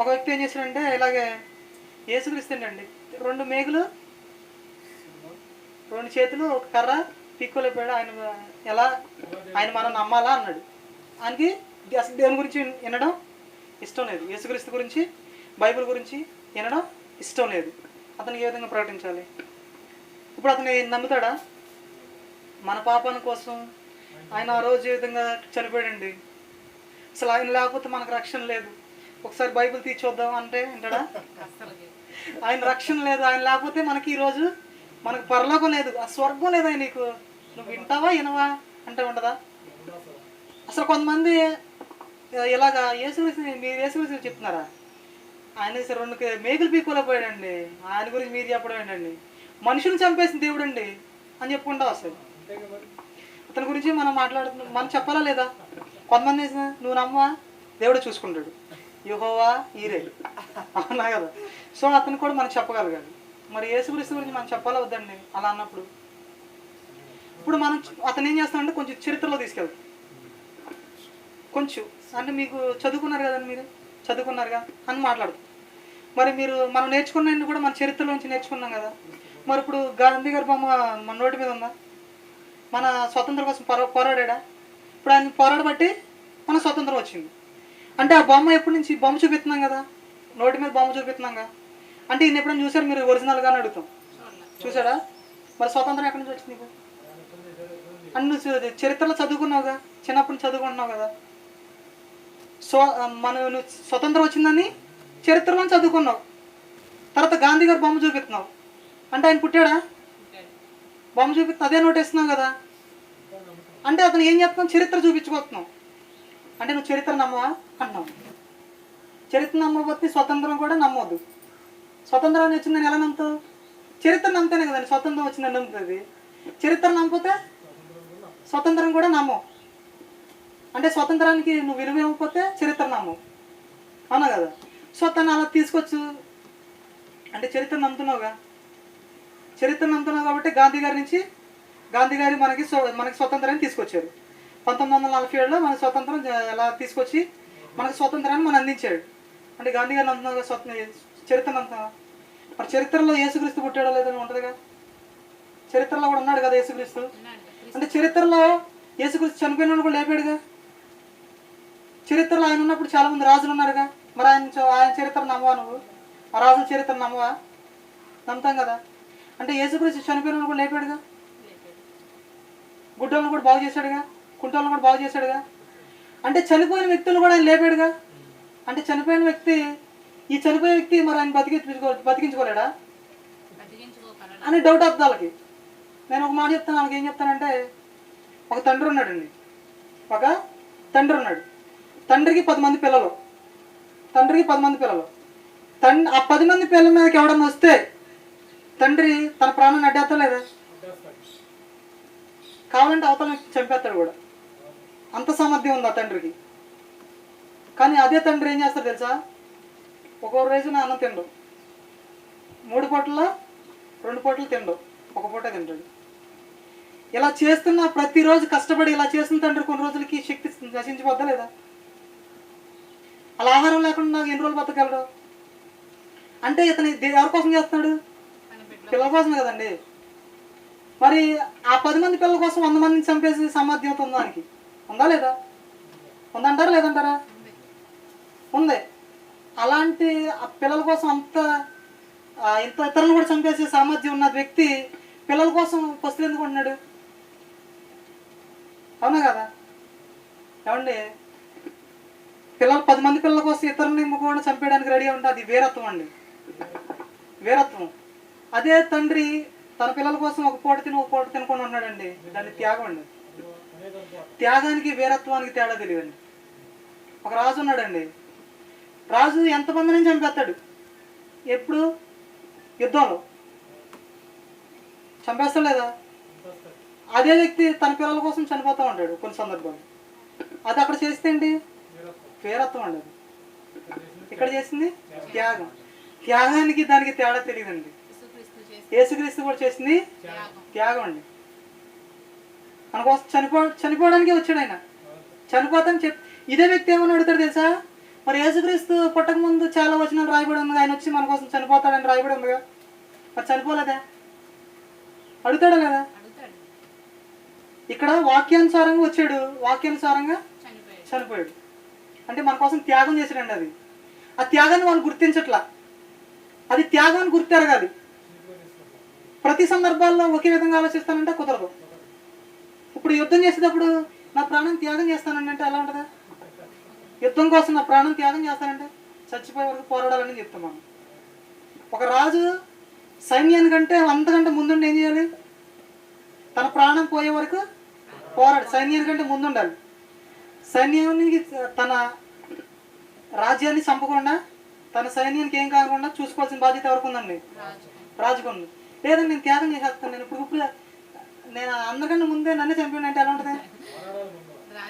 ఒక వ్యక్తి ఏం చేశాడంటే ఇలాగే యేసుక్రీస్తు అండి, 2 మేకులు 2 చేతులు ఒక కర్ర పీక్కోలేపాడు. ఆయన మనం నమ్మాలా అన్నాడు. ఆయనకి అసలు దేవుని గురించి వినడం ఇష్టం లేదు, యేసుక్రీస్తు గురించి బైబిల్ గురించి వినడం ఇష్టం లేదు. అతను ఏ విధంగా ప్రకటించాలి? ఇప్పుడు అతను నమ్ముతాడా? మన పాపాల కోసం ఆయన ఆ రోజు ఏ విధంగా చనిపోయాడండి, అసలు ఆయన లేకపోతే మనకు రక్షణ లేదు, ఒకసారి బైబిల్ తీసి చూద్దాం అంటే వింటాడా? ఆయన రక్షణ లేదు, ఆయన లేకపోతే మనకి ఈరోజు మనకు పరలోకం లేదు, ఆ స్వర్గం లేదా నీకు, నువ్వు వింటావా వినవా అంటే ఉండదా? అసలు కొంతమంది ఇలాగా మీరు యేసుక్రీస్తు చెప్తున్నారా, ఆయన 2 మేకులు పీక్కోలేకపోయాడండి, ఆయన గురించి మీరు చెప్పడం ఏంటండి, మనుషులు చంపేసిన దేవుడు అండి అని చెప్పుకుంటా వస్తుంది. అతని గురించి మనం మాట్లాడుతున్నాం, మనం చెప్పాలా లేదా? కొంతమంది నువ్వు నమ్మవా, దేవుడు చూసుకుంటాడు, యెహోవా ఈరే, అవునా కదా? సో అతను కూడా మనం చెప్పగలగాలి. మరి యేసుక్రీస్తు గురించి మనం చెప్పాలా వద్దండి? అలా అన్నప్పుడు ఇప్పుడు మనం అతను ఏం చేస్తామంటే కొంచెం చరిత్రలో తీసుకెళ్తాం, కొంచెం అంటే మీకు చదువుకున్నారు కదండి, మీరు చదువుకున్నారుగా అని మాట్లాడుతాం. మరి మనం నేర్చుకున్నది కూడా మన చరిత్రలోంచి నేర్చుకున్నాం కదా. మరి ఇప్పుడు గాంధీ గారి బొమ్మ మన నోటి మీద ఉందా? మన స్వతంత్రం కోసం పోరాడా? ఇప్పుడు ఆయన పోరాడబట్టి మన స్వతంత్రం వచ్చింది. అంటే ఆ బొమ్మ ఎప్పటి నుంచి బొమ్మ చూపిస్తున్నాం కదా, నోటి మీద బొమ్మ చూపిస్తున్నాం కదా. అంటే ఈయన ఎప్పుడైనా చూసారు మీరు ఒరిజినల్గానే అడుగుతాం, చూసాడా? మరి స్వతంత్రం ఎక్కడి నుంచి వచ్చింది నీకు? అని నువ్వు చరిత్రలో చదువుకున్నావుగా, చిన్నప్పటి నుంచి చదువుకుంటున్నావు కదా. నువ్వు స్వతంత్రం వచ్చిందని చరిత్రలో చదువుకున్నావు, తర్వాత గాంధీ గారు బొమ్మ చూపిస్తున్నావు అంటే ఆయన పుట్టాడా? బొమ్మ చూపిస్తే అదే నోటేస్తున్నావు కదా. అంటే అతను ఏం చెప్తున్నావు? చరిత్ర చూపించుకోతున్నావు. అంటే నువ్వు చరిత్ర నమ్మవా అంటున్నావు. చరిత్ర నమ్మకపోతే స్వతంత్రం కూడా నమ్మవద్దు. స్వతంత్రాన్ని వచ్చిందని ఎలా నమ్ముతావు? చరిత్ర నమ్మితేనే కదండి స్వతంత్రం వచ్చిందని నమ్ముతుంది. చరిత్ర నమ్మకపోతే స్వతంత్రం కూడా నమ్మవు. అంటే స్వతంత్రానికి నువ్వు విలువ ఇవ్వకపోతే చరిత్ర నమ్మవు, అవునా కదా? సో తను అలా తీసుకోవచ్చు అంటే చరిత్ర నమ్ముతున్నావుగా, చరిత్ర నమ్ముతున్నావు కాబట్టి గాంధీ గారి మనకి స్వతంత్రాన్ని తీసుకొచ్చారు. 1947లో మన స్వతంత్రం ఎలా తీసుకొచ్చి మనకు స్వతంత్రాన్ని మనం అందించాడు. అంటే గాంధీ గారు నమ్ముతున్నావు, చరిత్ర నమ్ముతున్నావా? మరి చరిత్రలో యేసుక్రీస్తు పుట్టాడో లేదని ఉంటుందిగా, చరిత్రలో కూడా ఉన్నాడు కదా యేసుక్రీస్తు. అంటే చరిత్రలో యేసుక్రీస్తు చనిపోయిన కూడా లేపాడుగా. చరిత్రలో ఆయన ఉన్నప్పుడు చాలా మంది రాజులు ఉన్నారుగా. మరి ఆయన చరిత్ర నమ్మవా నువ్వు? ఆ రాజుల చరిత్ర నమ్మవా? నమ్ముతాం కదా. అంటే యేసుక్రీస్తు చనిపోయిన కూడా లేపాడుగా, గుడ్డలను కూడా బాగు చేశాడుగా, కుంటలను కూడా బాగు చేశాడుగా. అంటే చనిపోయిన వ్యక్తులు కూడా ఆయన లేపాడుగా. అంటే చనిపోయిన వ్యక్తి, ఈ చనిపోయే వ్యక్తి మరి ఆయన బతికించుకోలేడా అని డౌట్ వస్తుంది వాళ్ళకి. నేను ఒక మాట చెప్తాను, వాళ్ళకి ఏం చెప్తానంటే, ఒక తండ్రి ఉన్నాడండి, ఒక తండ్రి ఉన్నాడు. తండ్రికి 10 మంది పిల్లలు, తండ్రికి 10 మంది పిల్లలు. ఆ 10 మంది పిల్లల మీదకి ఎవడన్నా వస్తే తండ్రి తన ప్రాణాన్ని అడ్డేస్తా లేదా? కావాలంటే అవతల చంపేస్తాడు కూడా, అంత సామర్థ్యం ఉంది ఆ తండ్రికి. కానీ అదే తండ్రి ఏం చేస్తాడు తెలుసా? ఒక్కో రోజున అన్నం తిండు, 3 పూటల్లో 2 పూటలు తిండు, 1 పూట తింటాడు. ఇలా చేస్తున్న ప్రతిరోజు కష్టపడి ఇలా చేస్తున్న తండ్రి కొన్ని రోజులకి శక్తి నశించిపోద్దా లేదా? అలా ఆహారం లేకుండా ఎన్ని రోజులు బతకగలడు? అంటే ఇతను ఎవరి కోసం చేస్తున్నాడు? పిల్లల కోసమే కదండి. మరి ఆ 10 మంది పిల్లల కోసం 100 మందిని చంపేసి సామర్థ్యం ఉందా దానికి? ఉందా లేదా? ఉందంటారా లేదంటారా? ఉంది. అలాంటి ఆ పిల్లల కోసం ఇంత ఇతరులను కూడా చంపేసే సామర్థ్యం ఉన్న వ్యక్తి పిల్లల కోసం పస్తులు ఎందుకు ఉంటున్నాడు? అవునా కదా? ఏమండి, 10 మంది పిల్లల కోసం ఇతరులని కూడా చంపేయడానికి రెడీ ఉంటే అది వీరత్వం అండి, వీరత్వం. అదే తండ్రి తన పిల్లల కోసం 1 పూట తిని 1 పూట తినకుండా ఉన్నాడండి, దాన్ని త్యాగం అండి. త్యాగానికి వీరత్వానికి తేడా తెలియదండి. ఒక రాజు ఉన్నాడండి, రాజు ఎంతమందిని చంపేస్తాడు? ఎప్పుడు? యుద్ధంలో చంపేస్తాడు లేదా? అదే వ్యక్తి తన పిల్లల కోసం చనిపోతూ ఉంటాడు కొన్ని సందర్భాలు. అది అక్కడ చేస్తే ఏంటి? వీరత్వం అండి. అది ఇక్కడ చేసింది త్యాగం. త్యాగానికి దానికి తేడా తెలియదండి. యేసుక్రీస్తు కూడా చేసింది త్యాగం అండి. మన కోసం చనిపోవడానికే వచ్చాడు ఆయన. చనిపోతాను ఇదే వ్యక్తి ఏమని అడుగుతాడు తెలుసా? మరి యేసుక్రీస్తు పుట్టక ముందు చాలా వచనాలు రాయబడి ఉంది, ఆయన వచ్చి మన కోసం చనిపోతాడని రాయబడి ఉందిగా. మరి చనిపోలేదా? అడుగుతాడా లేదా? ఇక్కడ వాక్యానుసారంగా వచ్చాడు, వాక్యానుసారంగా చనిపోయాడు. అంటే మన కోసం త్యాగం చేశాడండి. అది ఆ త్యాగాన్ని వాళ్ళు గుర్తించట్లా. అది త్యాగాన్ని గుర్తెరగాలి. ప్రతి సందర్భాల్లో ఒకే విధంగా ఆలోచిస్తానంటే కుదరదు. ఇప్పుడు యుద్ధం చేసేటప్పుడు నా ప్రాణం త్యాగం చేస్తానండి అంటే ఎలా ఉంటుందా? యుద్ధం కోసం నా ప్రాణం త్యాగం చేస్తానంటే చచ్చిపోయే వరకు పోరాడాలని చెప్తాం మనం. ఒక రాజు సైన్యానికంటే అంతకంటే ముందుండి ఏం చేయాలి? తన ప్రాణం పోయే వరకు పోరాడు. సైన్యానికంటే ముందుండాలి. సైన్యానికి తన రాజ్యాన్ని చంపకుండా, తన సైన్యానికి ఏం కాకుండా చూసుకోవాల్సిన బాధ్యత ఎవరికి ఉందండి? రాజుకు ఉంది. లేదండి నేను త్యాగం చేసేస్తాను, నేను అందరికంటే ముందే నన్ను చంపిన అంటే ఎలా ఉంటుంది?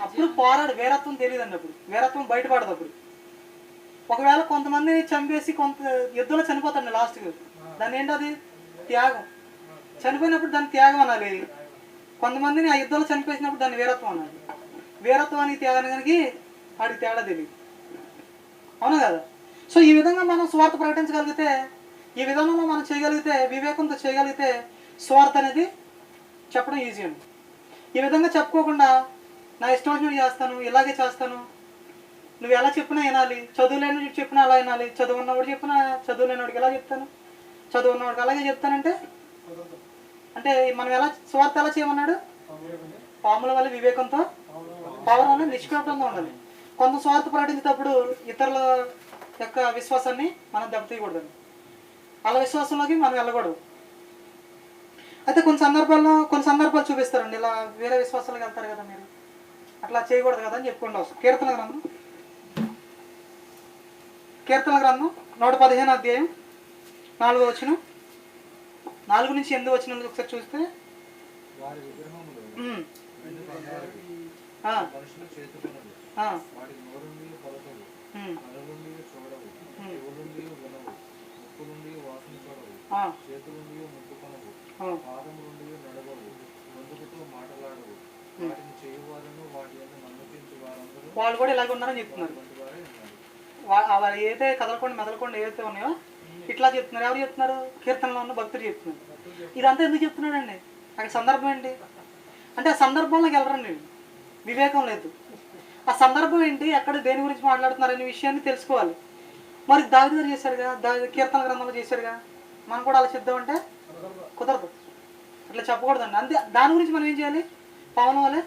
అప్పుడు పోరాడు. వీరత్వం తెలియదండి. అప్పుడు వీరత్వం బయటపడదు. అప్పుడు ఒకవేళ కొంతమందిని చంపేసి కొంత యుద్ధంలో చనిపోతాడు లాస్ట్కి, దాన్ని ఏంటది? త్యాగం. చనిపోయినప్పుడు దాన్ని త్యాగం అనాలి. కొంతమందిని ఆ యుద్ధంలో చనిపేసినప్పుడు దాన్ని వీరత్వం అనాలి. వీరత్వానికి త్యాగానికి వాడికి తేడా తెలియదు. అవునా కదా? సో ఈ విధంగా మనం స్వార్థ ప్రకటించగలిగితే, ఈ విధానంలో మనం చేయగలిగితే, వివేకంతో చేయగలిగితే స్వార్థ అనేది చెప్పడం ఈజీ అండి. ఈ విధంగా చెప్పుకోకుండా నా ఇష్టం వచ్చినట్టు చేస్తాను, ఇలాగే చేస్తాను, నువ్వు ఎలా చెప్పినా వినాలి, చదువు లేని చెప్పినా అలా వినాలి, చదువు ఉన్నవాడు చెప్పినా చదువు లేనివాడికి ఎలా చెప్తాను, చదువు ఉన్నవాడికి అలాగే చెప్తానంటే అంటే మనం ఎలా స్వార్థ ఎలా చేయమన్నాడు? పాముల వల్ల వివేకంతో, పావుల వల్ల నిష్కపటంగా ఉండాలి. కొంత స్వార్థ ప్రకటించేటప్పుడు ఇతరుల యొక్క విశ్వాసాన్ని మనం దెబ్బతీయకూడదండి. వాళ్ళ విశ్వాసంలోకి మనం వెళ్ళకూడదు. అయితే కొన్ని సందర్భాలు చూపిస్తారండి, ఇలా వేరే విశ్వాసాలకు వెళ్తారు కదా మీరు, అట్లా చేయకూడదు కదా అని చెప్పుకుంటూ వస్తాం. కీర్తన గ్రంథం 115 అధ్యాయం 4వ వచనం, 4 నుంచి 8 వచనం ఒకసారి చూస్తే, వాళ్ళు కూడా ఇలాగ ఉన్నారని చెప్తున్నారు. అలా ఏదైతే కదలకుండా మెదలకుండా ఏదైతే ఉన్నాయో ఇట్లా చెప్తున్నారు. ఎవరు చెప్తున్నారు? కీర్తనలో ఉన్న భక్తుడు చెప్తున్నారు. ఇదంతా ఎందుకు చెప్తున్నాడండి? అక్కడ సందర్భం ఏంటి అంటే ఆ సందర్భంలోకి వెళ్ళరండి, వివేకం లేదు. ఆ సందర్భం ఏంటి, ఎక్కడ దేని గురించి మాట్లాడుతున్నారనే విషయాన్ని తెలుసుకోవాలి. మరి దావీదు గారు చేశారుగా, కీర్తన గ్రంథంలో చేశారుగా, మనం కూడా అలా చెప్దామంటే కుదరదు, అట్లా చెప్పకూడదండి. అంతే, దాని గురించి మనం ఏం చేయాలి? పవన్ వల్లే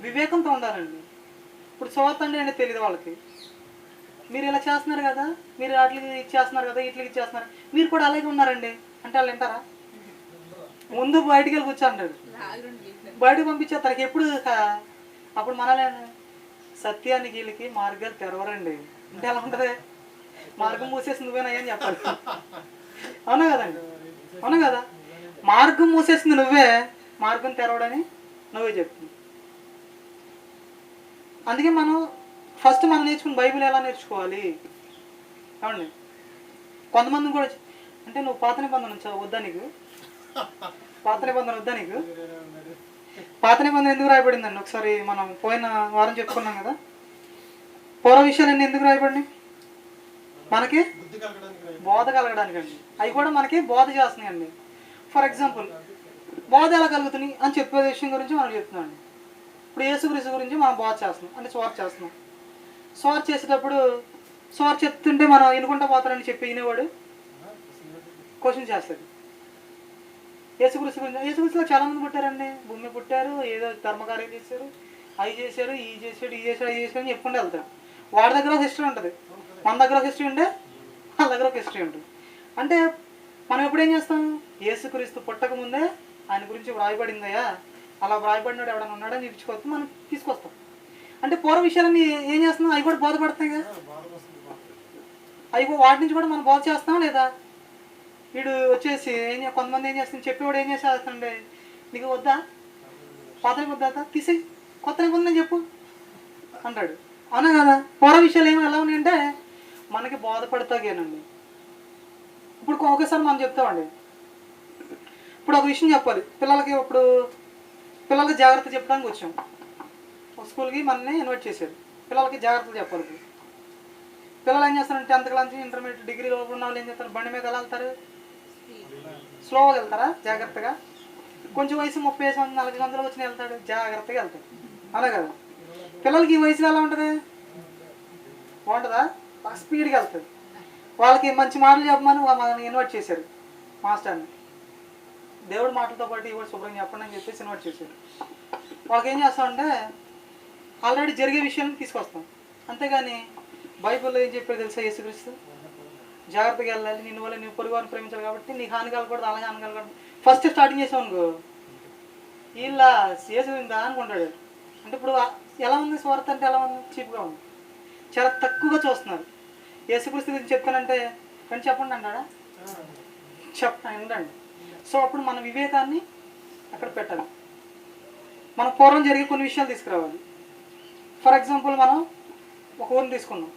వివేకంతో ఉండాలండి. ఇప్పుడు సువార్త అంటే తెలియదు వాళ్ళకి. మీరు ఇలా చేస్తున్నారు కదా, మీరు వాటికి ఇచ్చేస్తున్నారు కదా, ఇట్లకి ఇచ్చేస్తున్నారు, మీరు కూడా అలాగే ఉన్నారండి అంటే వాళ్ళు వింటారా? ముందు బయటికి వెళ్ళి కూర్చోంటాడు, బయటకు పంపించేస్తారు. ఎప్పుడు అప్పుడు మనలే సత్యానికి వీళ్ళకి మార్గాలు తెరవరండి అంటే ఎలా ఉంటుంది? మార్గం మూసేసి నువ్వేనా అని చెప్పాలి. అవునా కదండి? అవునా కదా? మార్గం మూసేసింది నువ్వే, మార్గం తెరవడని నువ్వే చెప్తుంది. అందుకే మనం ఫస్ట్ మనం నేర్చుకుని బైబిల్ ఎలా నేర్చుకోవాలి అవునండి. కొంతమంది కూడా అంటే నువ్వు పాత నిబంధన వద్దా నీకు? పాత నిబంధన వద్దా నీకు? పాత నిబంధన ఎందుకు రాయబడిందండి? ఒకసారి మనం పోయిన వారం చెప్పుకున్నాం కదా, పూర్వ విషయాలన్నీ ఎందుకు రాయబడినాయి? మనకి బోధ కలగడానికండి. అవి కూడా మనకి బోధ చేస్తున్నాయండి. ఫర్ ఎగ్జాంపుల్, బోధ ఎలా కలుగుతుంది అని చెప్పే విషయం గురించి మనం చెప్తున్నాం అండి. ఇప్పుడు యేసుక్రీస్తు గురించి మనం బోధ చేస్తున్నాం అంటే స్వార్ చేస్తున్నాం. స్వార్ చేసేటప్పుడు స్వార్ చెప్తుంటే మనం ఎన్నుకుంటా పోతారని చెప్పి వినేవాడు క్వశ్చన్ చేస్తాడు. యేసుక్రీస్తు గురించి, యేసుక్రీస్తులో చాలా మంది పుట్టారండి, భూమి పుట్టారు, ఏదో ధర్మకార్యం చేశారు, అవి చేశారు, ఈ చేశాడు, ఈ చేశాడు, అవి చేశాడు అని చెప్పుకుంటూ వెళ్తాడు. వాడి దగ్గర ఒక హిస్టరీ ఉంటుంది, మన దగ్గర ఒక హిస్టరీ ఉంటే వాళ్ళ దగ్గర ఒక హిస్టరీ ఉంటుంది. అంటే మనం ఎప్పుడు ఏం చేస్తాం? యేసుక్రీస్తు పుట్టక ముందే ఆయన గురించి వ్రాయబడిందయ్యా, అలా వ్రాయబడినాడు ఎవడన్నా ఉన్నాడని చూపించుకోవచ్చు, మనం తీసుకొస్తాం. అంటే పూర్వ విషయాలన్నీ ఏం చేస్తున్నాం? అవి కూడా బోధపడతాయి కదా, అవి వాటి నుంచి కూడా మనం బోధ చేస్తాం లేదా? వీడు వచ్చేసి కొంతమంది ఏం చేస్తుంది, చెప్పేవాడు ఏం చేసేస్తుండే, నీకు వద్దా పాత వద్దా తీసి కొత్త నిబంధన చెప్పు అంటాడు. అవునా కదా? పూర్వ విషయాలు ఏమి ఎలా ఉన్నాయంటే మనకి బోధపడతాగేనండి. ఇప్పుడు ఒకేసారి మనం చెప్తామండి, ఇప్పుడు ఒక విషయం చెప్పాలి పిల్లలకి. ఇప్పుడు పిల్లలకి జాగ్రత్త చెప్పడానికి వచ్చాం, ఒక స్కూల్కి మనల్ని ఇన్వైట్ చేశారు, పిల్లలకి జాగ్రత్తలు చెప్పాలి. ఇప్పుడు పిల్లలు ఏం చేస్తారంటే 10th క్లాస్ నుంచి ఇంటర్మీడియట్ డిగ్రీ లోపల ఉన్న వాళ్ళు ఏం చేస్తారు? బండి మీద ఎలా వెళ్తారు? స్లోగా వెళ్తారా? జాగ్రత్తగా. కొంచెం వయసు 30 40 సంవత్సరాలు వచ్చిన వెళ్తాడు, జాగ్రత్తగా వెళ్తాడు. అలా కదా? పిల్లలకి ఈ వయసులో ఎలా ఉంటుంది? బాగుంటుందా? స్పీడ్గా వెళ్తుంది. వాళ్ళకి మంచి మాటలు చెప్పమని మనల్ని ఇన్వైట్ చేశారు మాస్టర్ని. దేవుడి మాటలతో పాటు ఇవి శుభ్రం చెప్పండి అని చెప్పేసి ఇన్వైట్ చేశారు. వాళ్ళకి ఏం చేస్తామంటే ఆల్రెడీ జరిగే విషయాన్ని తీసుకొస్తాం, అంతేగాని బైబిల్లో ఏం చెప్పారు తెలుసా? యేసుక్రీస్తు జాగ్రత్తగా వెళ్ళాలి, నిన్ను వల్ల నువ్వు పొరుగు వారిని ప్రేమించాలి కాబట్టి నీకు హాని కలగకూడదు, అలాగే హాని కలగకూడదు. ఫస్ట్ స్టార్టింగ్ చేసావు అనుకో, వీళ్ళ చేసిందా అనుకుంటాడు. అంటే ఇప్పుడు ఎలా ఉంది స్వార్థ అంటే? ఎలా ఉంది? చీప్గా ఉంది, చాలా తక్కువగా చూస్తున్నారు. యేసుక్రీస్తు గురించి చెప్తానంటే కానీ చెప్పండి అంటాడా? ఉండండి. సో అప్పుడు మన వివేకాన్ని అక్కడ పెట్టాలి. మన పూర్వం జరిగే కొన్ని విషయాలు తీసుకురావాలి. ఫర్ ఎగ్జాంపుల్, మనం ఒక ఊరిని తీసుకున్నాం,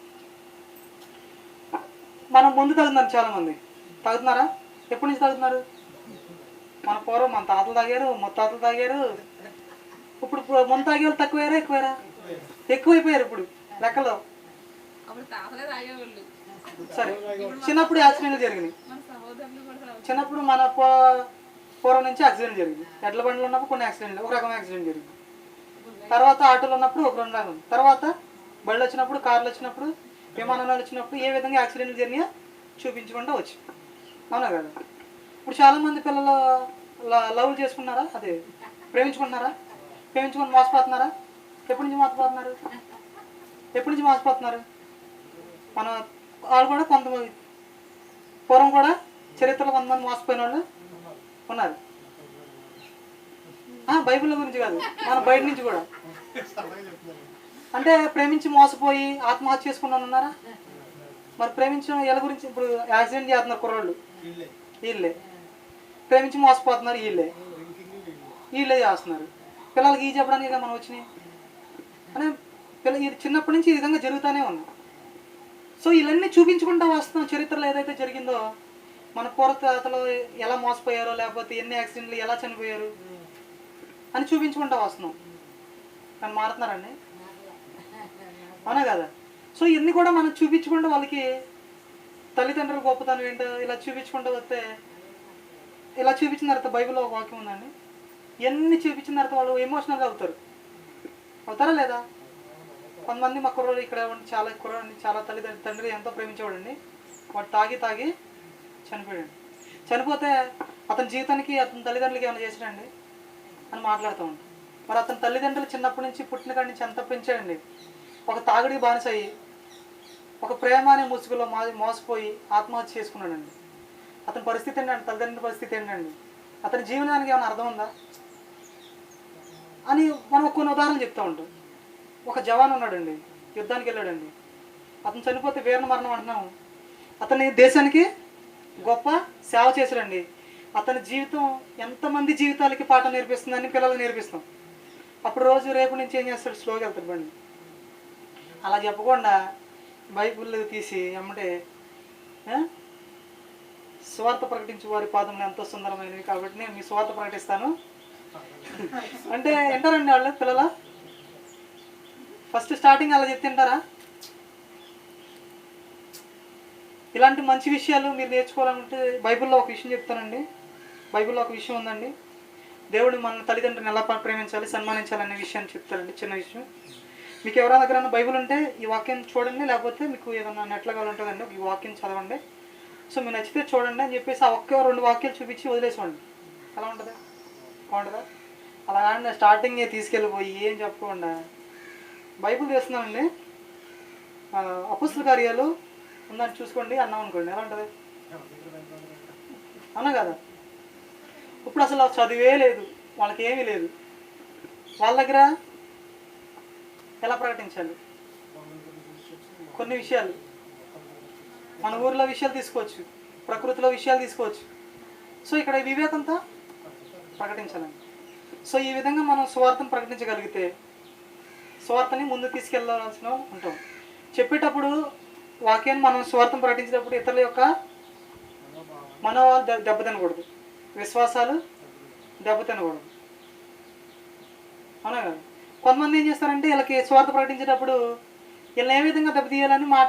మనం ముందు తాగుతున్నారు, చాలామంది తాగుతున్నారా? ఎప్పటి నుంచి తాగుతున్నారు? మన పూర్వం మన తాతలు తాగారు, ముత్తాతలు తాగారు. ఇప్పుడు ముందు తాగే వాళ్ళు తక్కువేరా ఎక్కువేరా? ఎక్కువైపోయారు ఇప్పుడు లెక్కలో. సరే, చిన్నప్పుడు యాక్సిడెంట్లు జరిగినాయి. చిన్నప్పుడు మన పూర్వం నుంచి యాక్సిడెంట్ జరిగింది. ఎడ్ల బండ్లు ఉన్నప్పుడు కొన్ని యాక్సిడెంట్లు, ఒక రకం యాక్సిడెంట్ జరిగింది. తర్వాత ఆటోలు ఉన్నప్పుడు ఒక 2 రకం, తర్వాత బళ్ళు వచ్చినప్పుడు, కార్లు వచ్చినప్పుడు, విమానాలు వచ్చినప్పుడు ఏ విధంగా యాక్సిడెంట్లు జరిగినా చూపించుకుంటూ వచ్చి. అవునా కదా? ఇప్పుడు చాలామంది పిల్లలు లవ్ చేసుకున్నారా? అదే ప్రేమించుకుంటున్నారా? ప్రేమించుకొని మోసపోతున్నారా? ఎప్పటి నుంచి మోసపోతున్నారు? ఎప్పటి నుంచి మోసపోతున్నారు? మన వాళ్ళు కూడా కొంతమంది పూర్వం కూడా చరిత్రలో కొంతమంది మోసపోయిన వాళ్ళు ఉన్నారు. బైబిల్ గురించి కాదు, మన బయట నుంచి కూడా. అంటే ప్రేమించి మోసపోయి ఆత్మహత్య చేసుకున్న ఉన్నారా? మరి ప్రేమించిన వీళ్ళ గురించి ఇప్పుడు యాక్సిడెంట్ చేస్తున్నారు కుర్రాళ్ళు, వీళ్ళే. ప్రేమించి మోసపోతున్నారు, వీళ్ళే చేస్తున్నారు. పిల్లలకి ఈ చెప్పడానికి మనం వచ్చినాయి అంటే ఇది చిన్నప్పటి నుంచి ఈ విధంగా జరుగుతూనే ఉంది. సో ఇవన్నీ చూపించుకుంటూ వస్తున్నాం. చరిత్రలో ఏదైతే జరిగిందో, మన పూర్వతలో ఎలా మోసపోయారో, లేకపోతే ఎన్ని యాక్సిడెంట్లు ఎలా చనిపోయారు అని చూపించుకుంటూ వస్తున్నాం. కానీ మారుతున్నారండి, అవునా కదా? సో ఇవన్నీ కూడా మనం చూపించుకుంటూ వాళ్ళకి తల్లిదండ్రుల గొప్పతనం ఏంటో ఇలా చూపించుకుంటూ వస్తే, ఇలా చూపించిన తర్వాత బైబిల్లో ఒక వాక్యం ఉందండి, ఎన్ని చూపించిన తర్వాత వాళ్ళు ఎమోషనల్గా అవుతారా లేదా? కొంతమంది మా కుర్రోడు ఇక్కడ చాలా కుర్రోడిని చాలా తండ్రి ఎంతో ప్రేమించేవాడండి. వాడు తాగి తాగి చనిపోయాడు. చనిపోతే అతని జీవితానికి అతని తల్లిదండ్రులకి ఏమైనా చేశాడండి అని మాట్లాడుతూ ఉంటాం. మరి అతని తల్లిదండ్రులు చిన్నప్పటి నుంచి పుట్టిన కాడి నుంచి ఎంత పెంచాడండి. ఒక తాగుడికి బానిసయ్యి ఒక ప్రేమ అనే ముసుగులో మోసపోయి ఆత్మహత్య చేసుకున్నాడండి. అతని పరిస్థితి ఏంటండి, తల్లిదండ్రుల పరిస్థితి ఏంటండి, అతని జీవనానికి ఏమైనా అర్థం ఉందా అని మనం కొన్ని ఉదాహరణలు చెప్తూ ఉంటాం. ఒక జవాన్ ఉన్నాడండి, యుద్ధానికి వెళ్ళాడండి. అతను చనిపోతే వీర మరణం అంటున్నాము. అతని దేశానికి గొప్ప సేవ చేశాడండి. అతని జీవితం ఎంతమంది జీవితాలకి పాఠం నేర్పిస్తుందని పిల్లలకు నేర్పిస్తాం. అప్పుడు రోజు రేపు నుంచి ఏం చేస్తాడు, స్లోగా వెళ్తాడు బండి. అలా చెప్పకుండా బైబిల్ తీసి ఎమ్మటే స్వార్థ ప్రకటించే వారి పాదములు ఎంతో సుందరమైనవి కాబట్టి నేను మీ స్వార్థ ప్రకటిస్తాను అంటే వింటారండి వాళ్ళు పిల్లల? ఫస్ట్ స్టార్టింగ్ అలా చెప్తే వింటారా? ఇలాంటి మంచి విషయాలు మీరు నేర్చుకోవాలంటే బైబిల్లో ఒక విషయం చెప్తానండి. బైబిల్లో ఒక విషయం ఉందండి, దేవుడు మన తల్లిదండ్రులను ఎలా ప్రేమించాలి, సన్మానించాలనే విషయాన్ని చెప్తారండి. చిన్న విషయం. మీకు ఎవరైనా దగ్గర బైబిల్ ఉంటే ఈ వాక్యం చూడండి, లేకపోతే మీకు ఏదైనా నెట్లో కావాలంటుందండి ఈ వాక్యం చదవండి. సో మీరు నచ్చితే చూడండి అని చెప్పేసి ఆ ఒక్క 2 వాక్యాలు చూపించి వదిలేసుకోండి. ఎలా ఉంటుంది? బాగుంటుందా? అలా కానీ స్టార్టింగే తీసుకెళ్ళిపోయి ఏం చెప్పకుండా బైబిల్ తీస్తున్నామండి. అపొస్తలుల కార్యాలు ఉందని చూసుకోండి అన్నాం అనుకోండి, ఎలా ఉంటుంది? అన్నా కదా? ఇప్పుడు అసలు చదివే లేదు, వాళ్ళకి ఏమీ లేదు. వాళ్ళ దగ్గర ఎలా ప్రకటించాలి? కొన్ని విషయాలు మన ఊర్లో విషయాలు తీసుకోవచ్చు, ప్రకృతిలో విషయాలు తీసుకోవచ్చు. సో ఇక్కడ వివేకంతో ప్రకటించాలండి. సో ఈ విధంగా మనం సువార్తను ప్రకటించగలిగితే సువార్తని ముందు తీసుకెళ్లాల్సిన ఉంటాం. చెప్పేటప్పుడు వాక్యాన్ని మనం సువార్తను ప్రకటించేటప్పుడు ఇతరుల యొక్క మనోభావాలు దెబ్బతినకూడదు, విశ్వాసాలు దెబ్బతినకూడదు. అవునా కదా? కొంతమంది ఏం చేస్తారంటే వీళ్ళకి స్వార్థ ప్రకటించేటప్పుడు వీళ్ళని ఏ విధంగా దెబ్బతీయాలని మాట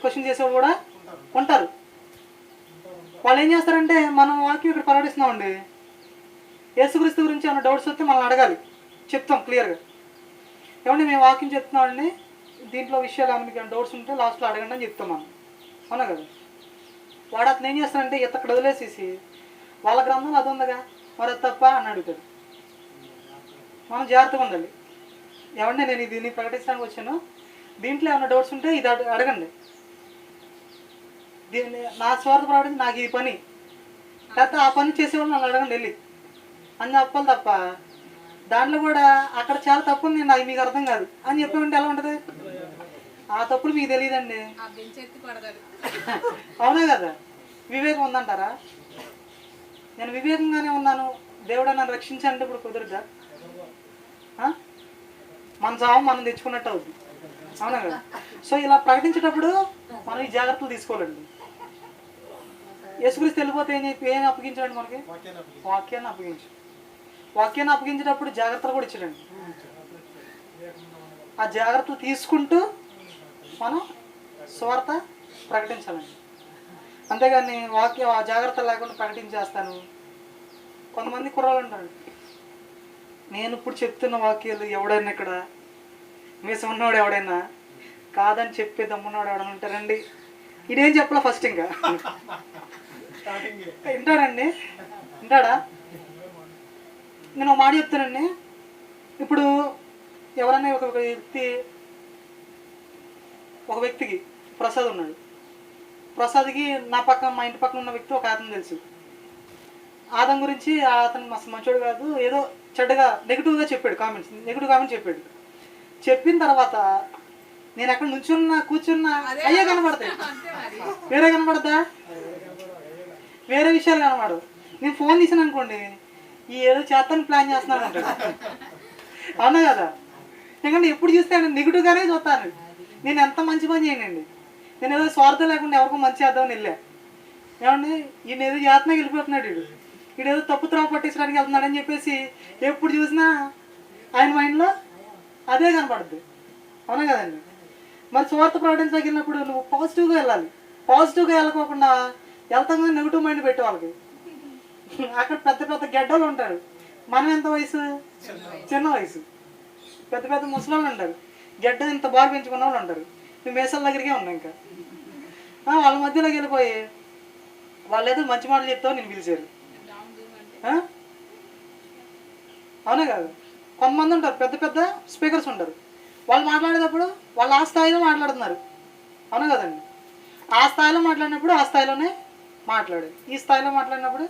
క్వశ్చన్ చేసేవాళ్ళు కూడా ఉంటారు. వాళ్ళు ఏం చేస్తారంటే మనం వాక్యం ఇక్కడ ప్రకటిస్తున్నామండి, యేసుక్రీస్తు గురించి ఏమైనా డౌట్స్ వస్తే మనం అడగాలి, చెప్తాం క్లియర్గా. ఏమంటే మేము వాక్యం చెప్తున్నామండి, దీంట్లో విషయాలు ఏమైనా మీకు డౌట్స్ ఉంటే లాస్ట్లో అడగండి అని చెప్తాం మనం. అవునా కదా? వాడు అతను ఏం చేస్తారంటే ఇక్కడ వదిలేసేసి వాళ్ళ గ్రంథంలో అది ఉందిగా మరి అది తప్ప అని అడుగుతాడు. మనం జాగ్రత్తగా ఉండాలి. ఏమంటే నేను దీన్ని ప్రకటించడానికి వచ్చాను, దీంట్లో ఏమైనా డౌట్స్ ఉంటే ఇది అడగండి, దీన్ని నా స్వార్థ ప్రకటించి నాకు ఈ పని, లేకపోతే ఆ పని చేసేవాళ్ళు నన్ను అడగండి వెళ్ళి అని చెప్పాలి తప్ప దాంట్లో కూడా అక్కడ చాలా తప్పులు నేను అవి మీకు అర్థం కాదు అని చెప్పామంటే ఎలా ఉంటుంది? ఆ తప్పులు మీకు తెలియదండి. అవునా కదా? వివేకం ఉందంటారా? నేను వివేకంగానే ఉన్నాను, దేవుడా నన్ను రక్షించాలంటే ఇప్పుడు కుదరదా? మన చావు మనం తెచ్చుకున్నట్టు అవుద్ది. అవునా కదా? సో ఇలా ప్రకటించేటప్పుడు మనం ఈ జాగ్రత్తలు తీసుకోవాలండి. యేసుక్రీస్తు వెళ్ళిపోతే ఏం అప్పగించాడండి మనకి? వాక్యాన్ని అప్పగించు. వాక్యాన్ని అప్పగించేటప్పుడు జాగ్రత్తలు కూడా ఇచ్చాడండి. ఆ జాగ్రత్తలు తీసుకుంటూ మనం స్వార్థ ప్రకటించాలండి. అంతేగాని వాక్యం ఆ జాగ్రత్త లేకుండా ప్రకటించేస్తాను. కొంతమంది కుర్రాళ్ళు ఉంటారు, నేను ఇప్పుడు చెప్తున్న వాక్యాలు ఎవడైనా ఇక్కడ మీసం ఉన్నవాడు ఎవడైనా కాదని చెప్పే దమ్మున్నవాడు ఎవడైనా ఉంటారండి, ఇదేం చెప్పాల ఫస్ట్ ఇంకా వింటాడండి, వింటాడా? నేను ఒక మాట చెప్తానండి. ఇప్పుడు ఎవరైనా ఒక వ్యక్తికి ప్రసాద్ ఉన్నాడు. ప్రసాద్కి మా ఇంటి పక్కన ఉన్న వ్యక్తి ఒక అతను తెలుసు. ఆదం గురించి అతను మస్తు మంచోడు కాదు, ఏదో చెడ్డగా నెగిటివ్ కామెంట్స్ చెప్పాడు. చెప్పిన తర్వాత నేను ఎక్కడ కూర్చున్నా అయ్యే కనబడతాయి, వేరే కనబడతా, వేరే విషయాలు కనబడదు. నేను ఫోన్ తీసాను అనుకోండి, ఈ ఏదో చేస్తాను ప్లాన్ చేస్తున్నాను అంటాడు. అవునా కదా? ఎందుకంటే ఎప్పుడు చూస్తే నెగిటివ్గానే చూస్తాను. నేను ఎంత మంచి పని చేయనండి, నేను ఏదో స్వార్థం లేకుండా ఎవరికో మంచి చేద్దామని వెళ్ళా. ఏమండి ఈయన ఏదో యాత్నకి వెళ్ళిపోతున్నాడు, వీడేదో తప్పు త్రోవ పట్టించడానికి వెళ్తున్నాడు అని చెప్పేసి ఎప్పుడు చూసినా ఆయన మైండ్లో అదే కనపడుద్ది. అవునా కదండి? మరి స్వార్థ ప్రకటించడానికి వెళ్ళినప్పుడు నువ్వు పాజిటివ్గా వెళ్ళాలి. పాజిటివ్గా వెళ్ళకోకుండా వెళ్తాం కానీ నెగిటివ్ మైండ్ పెట్టే వాళ్ళకి. అక్కడ పెద్ద పెద్ద గెడ్డలు ఉంటారు, మనం ఎంత వయసు, చిన్న వయసు. పెద్ద పెద్ద ముసలాళ్ళు ఉంటారు, గెడ్డ ఇంత బాగా పెంచుకున్న వాళ్ళు ఉంటారు. మేము మేసాల దగ్గరికే ఉన్నాం. ఇంకా వాళ్ళ మధ్యలోకి వెళ్ళిపోయి వాళ్ళు ఏదో మంచి మాటలు చెప్తావు నేను పిలిచారు. అవునా కాదు? కొంతమంది ఉంటారు పెద్ద పెద్ద స్పీకర్స్ ఉంటారు, వాళ్ళు మాట్లాడేటప్పుడు వాళ్ళు ఆ స్థాయిలో మాట్లాడుతున్నారు. అవునా కదండి? ఆ స్థాయిలో మాట్లాడినప్పుడు ఆ స్థాయిలోనే మాట్లాడారు, ఈ స్థాయిలో మాట్లాడినప్పుడు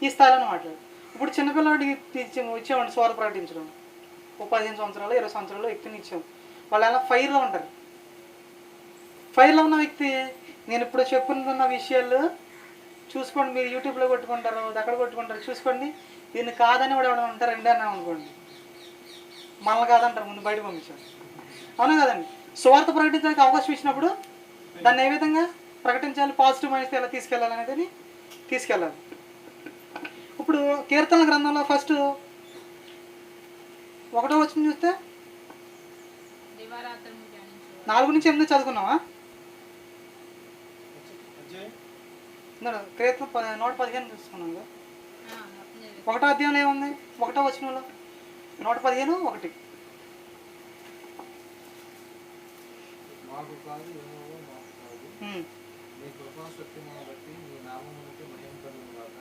ఈ స్థాయిలోనే మాట్లాడారు. ఇప్పుడు చిన్నపిల్లడికి ఇచ్చామండి స్వార్థ ప్రకటించడం, ఒక 15 సంవత్సరాలు 20 సంవత్సరాలు వ్యక్తిని ఇచ్చాం. వాళ్ళు ఎలా ఫైర్లో ఉంటారు. ఫైర్లో ఉన్న వ్యక్తి నేను ఇప్పుడు చెప్పుకున్న విషయాలు చూసుకోండి, మీరు యూట్యూబ్లో కొట్టుకుంటారు, ఎక్కడ కొట్టుకుంటారు చూసుకోండి. దీన్ని కాదని కూడా ఎవరైనా ఉంటారు అండి అన్నాం అనుకోండి, మనల్ని కాదంటారు, ముందు బయట పంపించారు. అవునా కదండి? స్వార్థ ప్రకటించడానికి అవకాశం ఇచ్చినప్పుడు దాన్ని ఏ విధంగా ప్రకటించాలి, పాజిటివ్ మైండ్స్ ఎలా తీసుకెళ్ళాలి అనేది తీసుకెళ్ళాలి. ఇప్పుడు కీర్తన గ్రంథంలో ఫస్ట్ 1వ వచనం చూస్తే 4 నుంచి 8 చదువుకున్నావా? కీర్తన 115 చూసుకున్నాం కదా. 1వ అధ్యాయంలో ఏముంది? 1వ వచనంలో 115:1 మాకు కాదు యెహోవా మాకు కాదు, నీ కృపా సత్యమును బట్టి నీ నామమునకు మహిమ కలుగును గాక.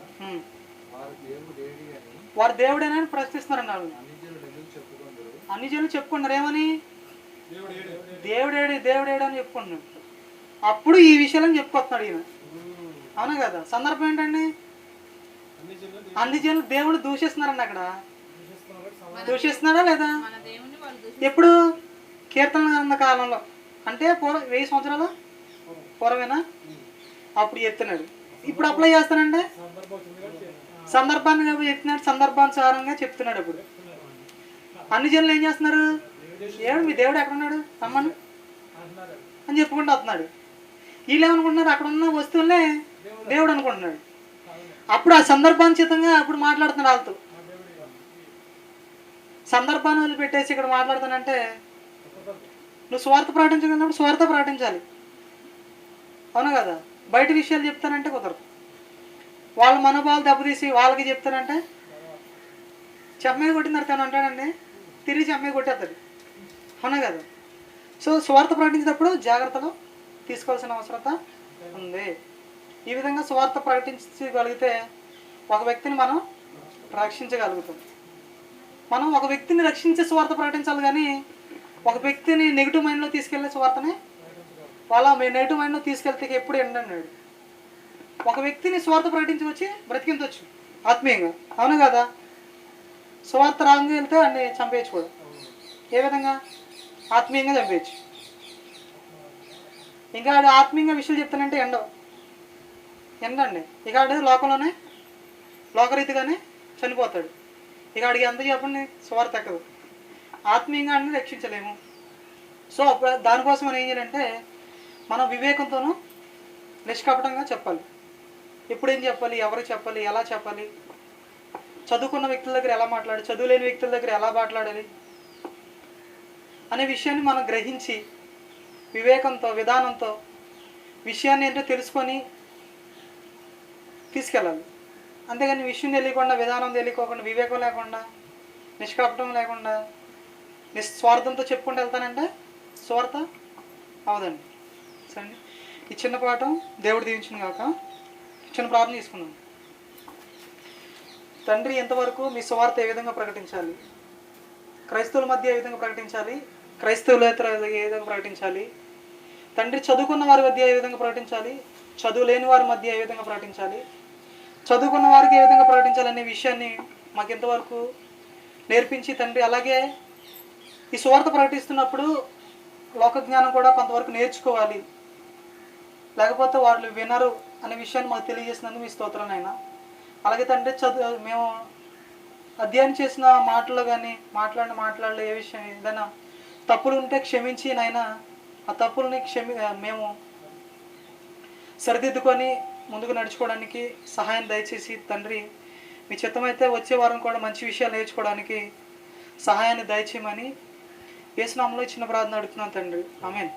వారి దేవుడు ఏడి అని, వారి దేవుడేనని ప్రశ్నిస్తున్నారండి వాళ్ళు. అన్ని జనులు చెప్పుకుంటున్నారు ఏమని? దేవుడేడి దేవుడేడు అని చెప్పుకుంటున్నాడు. అప్పుడు ఈ విషయాలని చెప్పుకొస్తున్నాడు ఈయన. అవునా కదా? సందర్భం ఏంటండి? అన్ని జనులు దేవుడు దూషిస్తున్నారండి. అక్కడ దూషిస్తున్నాడా లేదా? ఎప్పుడు? కీర్తన కాలంలో, అంటే 1000 సంవత్సరాలు పూర్వమేనా? అప్పుడు చెప్తున్నాడు. ఇప్పుడు అప్లై చేస్తానంటే సందర్భాన్ని చెప్తున్నాడు, సందర్భానుసారంగా చెప్తున్నాడు. అప్పుడు అన్ని జనులు ఏం చేస్తున్నారు? ఏడు మీ దేవుడు ఎక్కడున్నాడు రమ్మని అని చెప్పుకుంటూ వస్తున్నాడు. వీళ్ళు ఏమనుకుంటున్నారు? అక్కడ ఉన్న వస్తువులనే దేవుడు అనుకుంటున్నాడు. అప్పుడు ఆ సందర్భానుచితంగా అప్పుడు మాట్లాడుతున్నాడు వాళ్ళతో. సందర్భాన్ని వదిలి పెట్టేసి ఇక్కడ మాట్లాడుతానంటే నువ్వు స్వార్థ ప్రకటించగలిగినప్పుడు స్వార్థ ప్రకటించాలి. అవునా కదా? బయట విషయాలు చెప్తానంటే కుదరదు. వాళ్ళ మనోభావాలు దెబ్బతీసి వాళ్ళకి చెప్తానంటే చెమ్మే కొట్టినారు తను అంటాడండి, తిరిగి చెమ్మే కొట్టేస్తాడు. అవునా కదా? సో స్వార్థ ప్రకటించేటప్పుడు జాగ్రత్తలు తీసుకోవాల్సిన అవసరత ఉంది. ఈ విధంగా స్వార్థ ప్రకటించగలిగితే ఒక వ్యక్తిని మనం రక్షించగలుగుతాం. మనం ఒక వ్యక్తిని రక్షించే స్వార్థ ప్రకటించాలి, కానీ ఒక వ్యక్తిని నెగిటివ్ మైండ్లో తీసుకెళ్లే స్వార్థని వాళ్ళ నెగిటివ్ మైండ్లో తీసుకెళ్తే ఎప్పుడు ఎండన్నాడు. ఒక వ్యక్తిని స్వార్థ ప్రకటించవచ్చు, బ్రతికించవచ్చు ఆత్మీయంగా. అవును కదా? స్వార్థ రాంగా వెళ్తే అన్ని చంపేయచ్చు కూడా. ఏ విధంగా? ఆత్మీయంగా చంపేయచ్చు. ఇంకా ఆడు ఆత్మీయంగా విషయాలు చెప్తానంటే ఎండండి. ఇక ఆడు లోకంలోనే లోకరీతిగానే చనిపోతాడు. ఇక ఆడికి ఎంత చెప్పండి స్వార్థ ఎక్కదు. ఆత్మీయంగా అన్ని రక్షించలేము. సో దానికోసం మనం ఏం చేయాలంటే మనం వివేకంతోనూ నిష్కపటంగా చెప్పాలి. ఎప్పుడు ఏం చెప్పాలి, ఎవరు చెప్పాలి, ఎలా చెప్పాలి, చదువుకున్న వ్యక్తుల దగ్గర ఎలా మాట్లాడాలి, చదువు లేని వ్యక్తుల దగ్గర ఎలా మాట్లాడాలి అనే విషయాన్ని మనం గ్రహించి వివేకంతో విధానంతో విషయాన్ని ఏంటో తెలుసుకొని తీసుకెళ్ళాలి. అంతేగాని విషయం తెలియకుండా, విధానం తెలియకోకుండా, వివేకం లేకుండా, నిష్కపటం లేకుండా నిస్వార్థంతో చెప్పుకుంటూ వెళ్తానంటే స్వార్థ అవదండి. సరే, ఈ చిన్న పాఠం దేవుడు దీవించిన కాక చిన్న ప్రార్థన చేసుకున్నాం. తండ్రి, ఇంతవరకు మీ సువార్త ఏ విధంగా ప్రకటించాలి, క్రైస్తవుల మధ్య ఏ విధంగా ప్రకటించాలి, క్రైస్తవులేతర ఏ విధంగా ప్రకటించాలి, తండ్రి చదువుకున్న వారి మధ్య ఏ విధంగా ప్రకటించాలి, చదువు లేని వారి మధ్య ఏ విధంగా ప్రకటించాలి, చదువుకున్న వారికి ఏ విధంగా ప్రకటించాలనే విషయాన్ని మాకు ఇంతవరకు నేర్పించి తండ్రి, అలాగే ఈ సువార్త ప్రకటిస్తున్నప్పుడు లోక జ్ఞానం కూడా కొంతవరకు నేర్చుకోవాలి, లేకపోతే వాళ్ళు వినరు అనే విషయాన్ని మాకు తెలియజేసినందుకు మీ స్తోత్రం నాయన. అలాగే తండ్రి మేము అధ్యయనం చేసిన మాటల్లో కానీ మాట్లాడలే ఏ విషయం ఏదైనా తప్పులు ఉంటే క్షమించి నాయన, ఆ తప్పుల్ని మేము సరిదిద్దుకొని ముందుకు నడుచుకోవడానికి సహాయం దయచేసి తండ్రి, మీ చిత్తమైతే వచ్చే వారం కూడా మంచి విషయాలు నేర్చుకోవడానికి సహాయాన్ని దయచేయమని యేసు నామములో చిన్న ప్రార్థన అడుగుతున్నాను తండ్రి. ఆమేన్.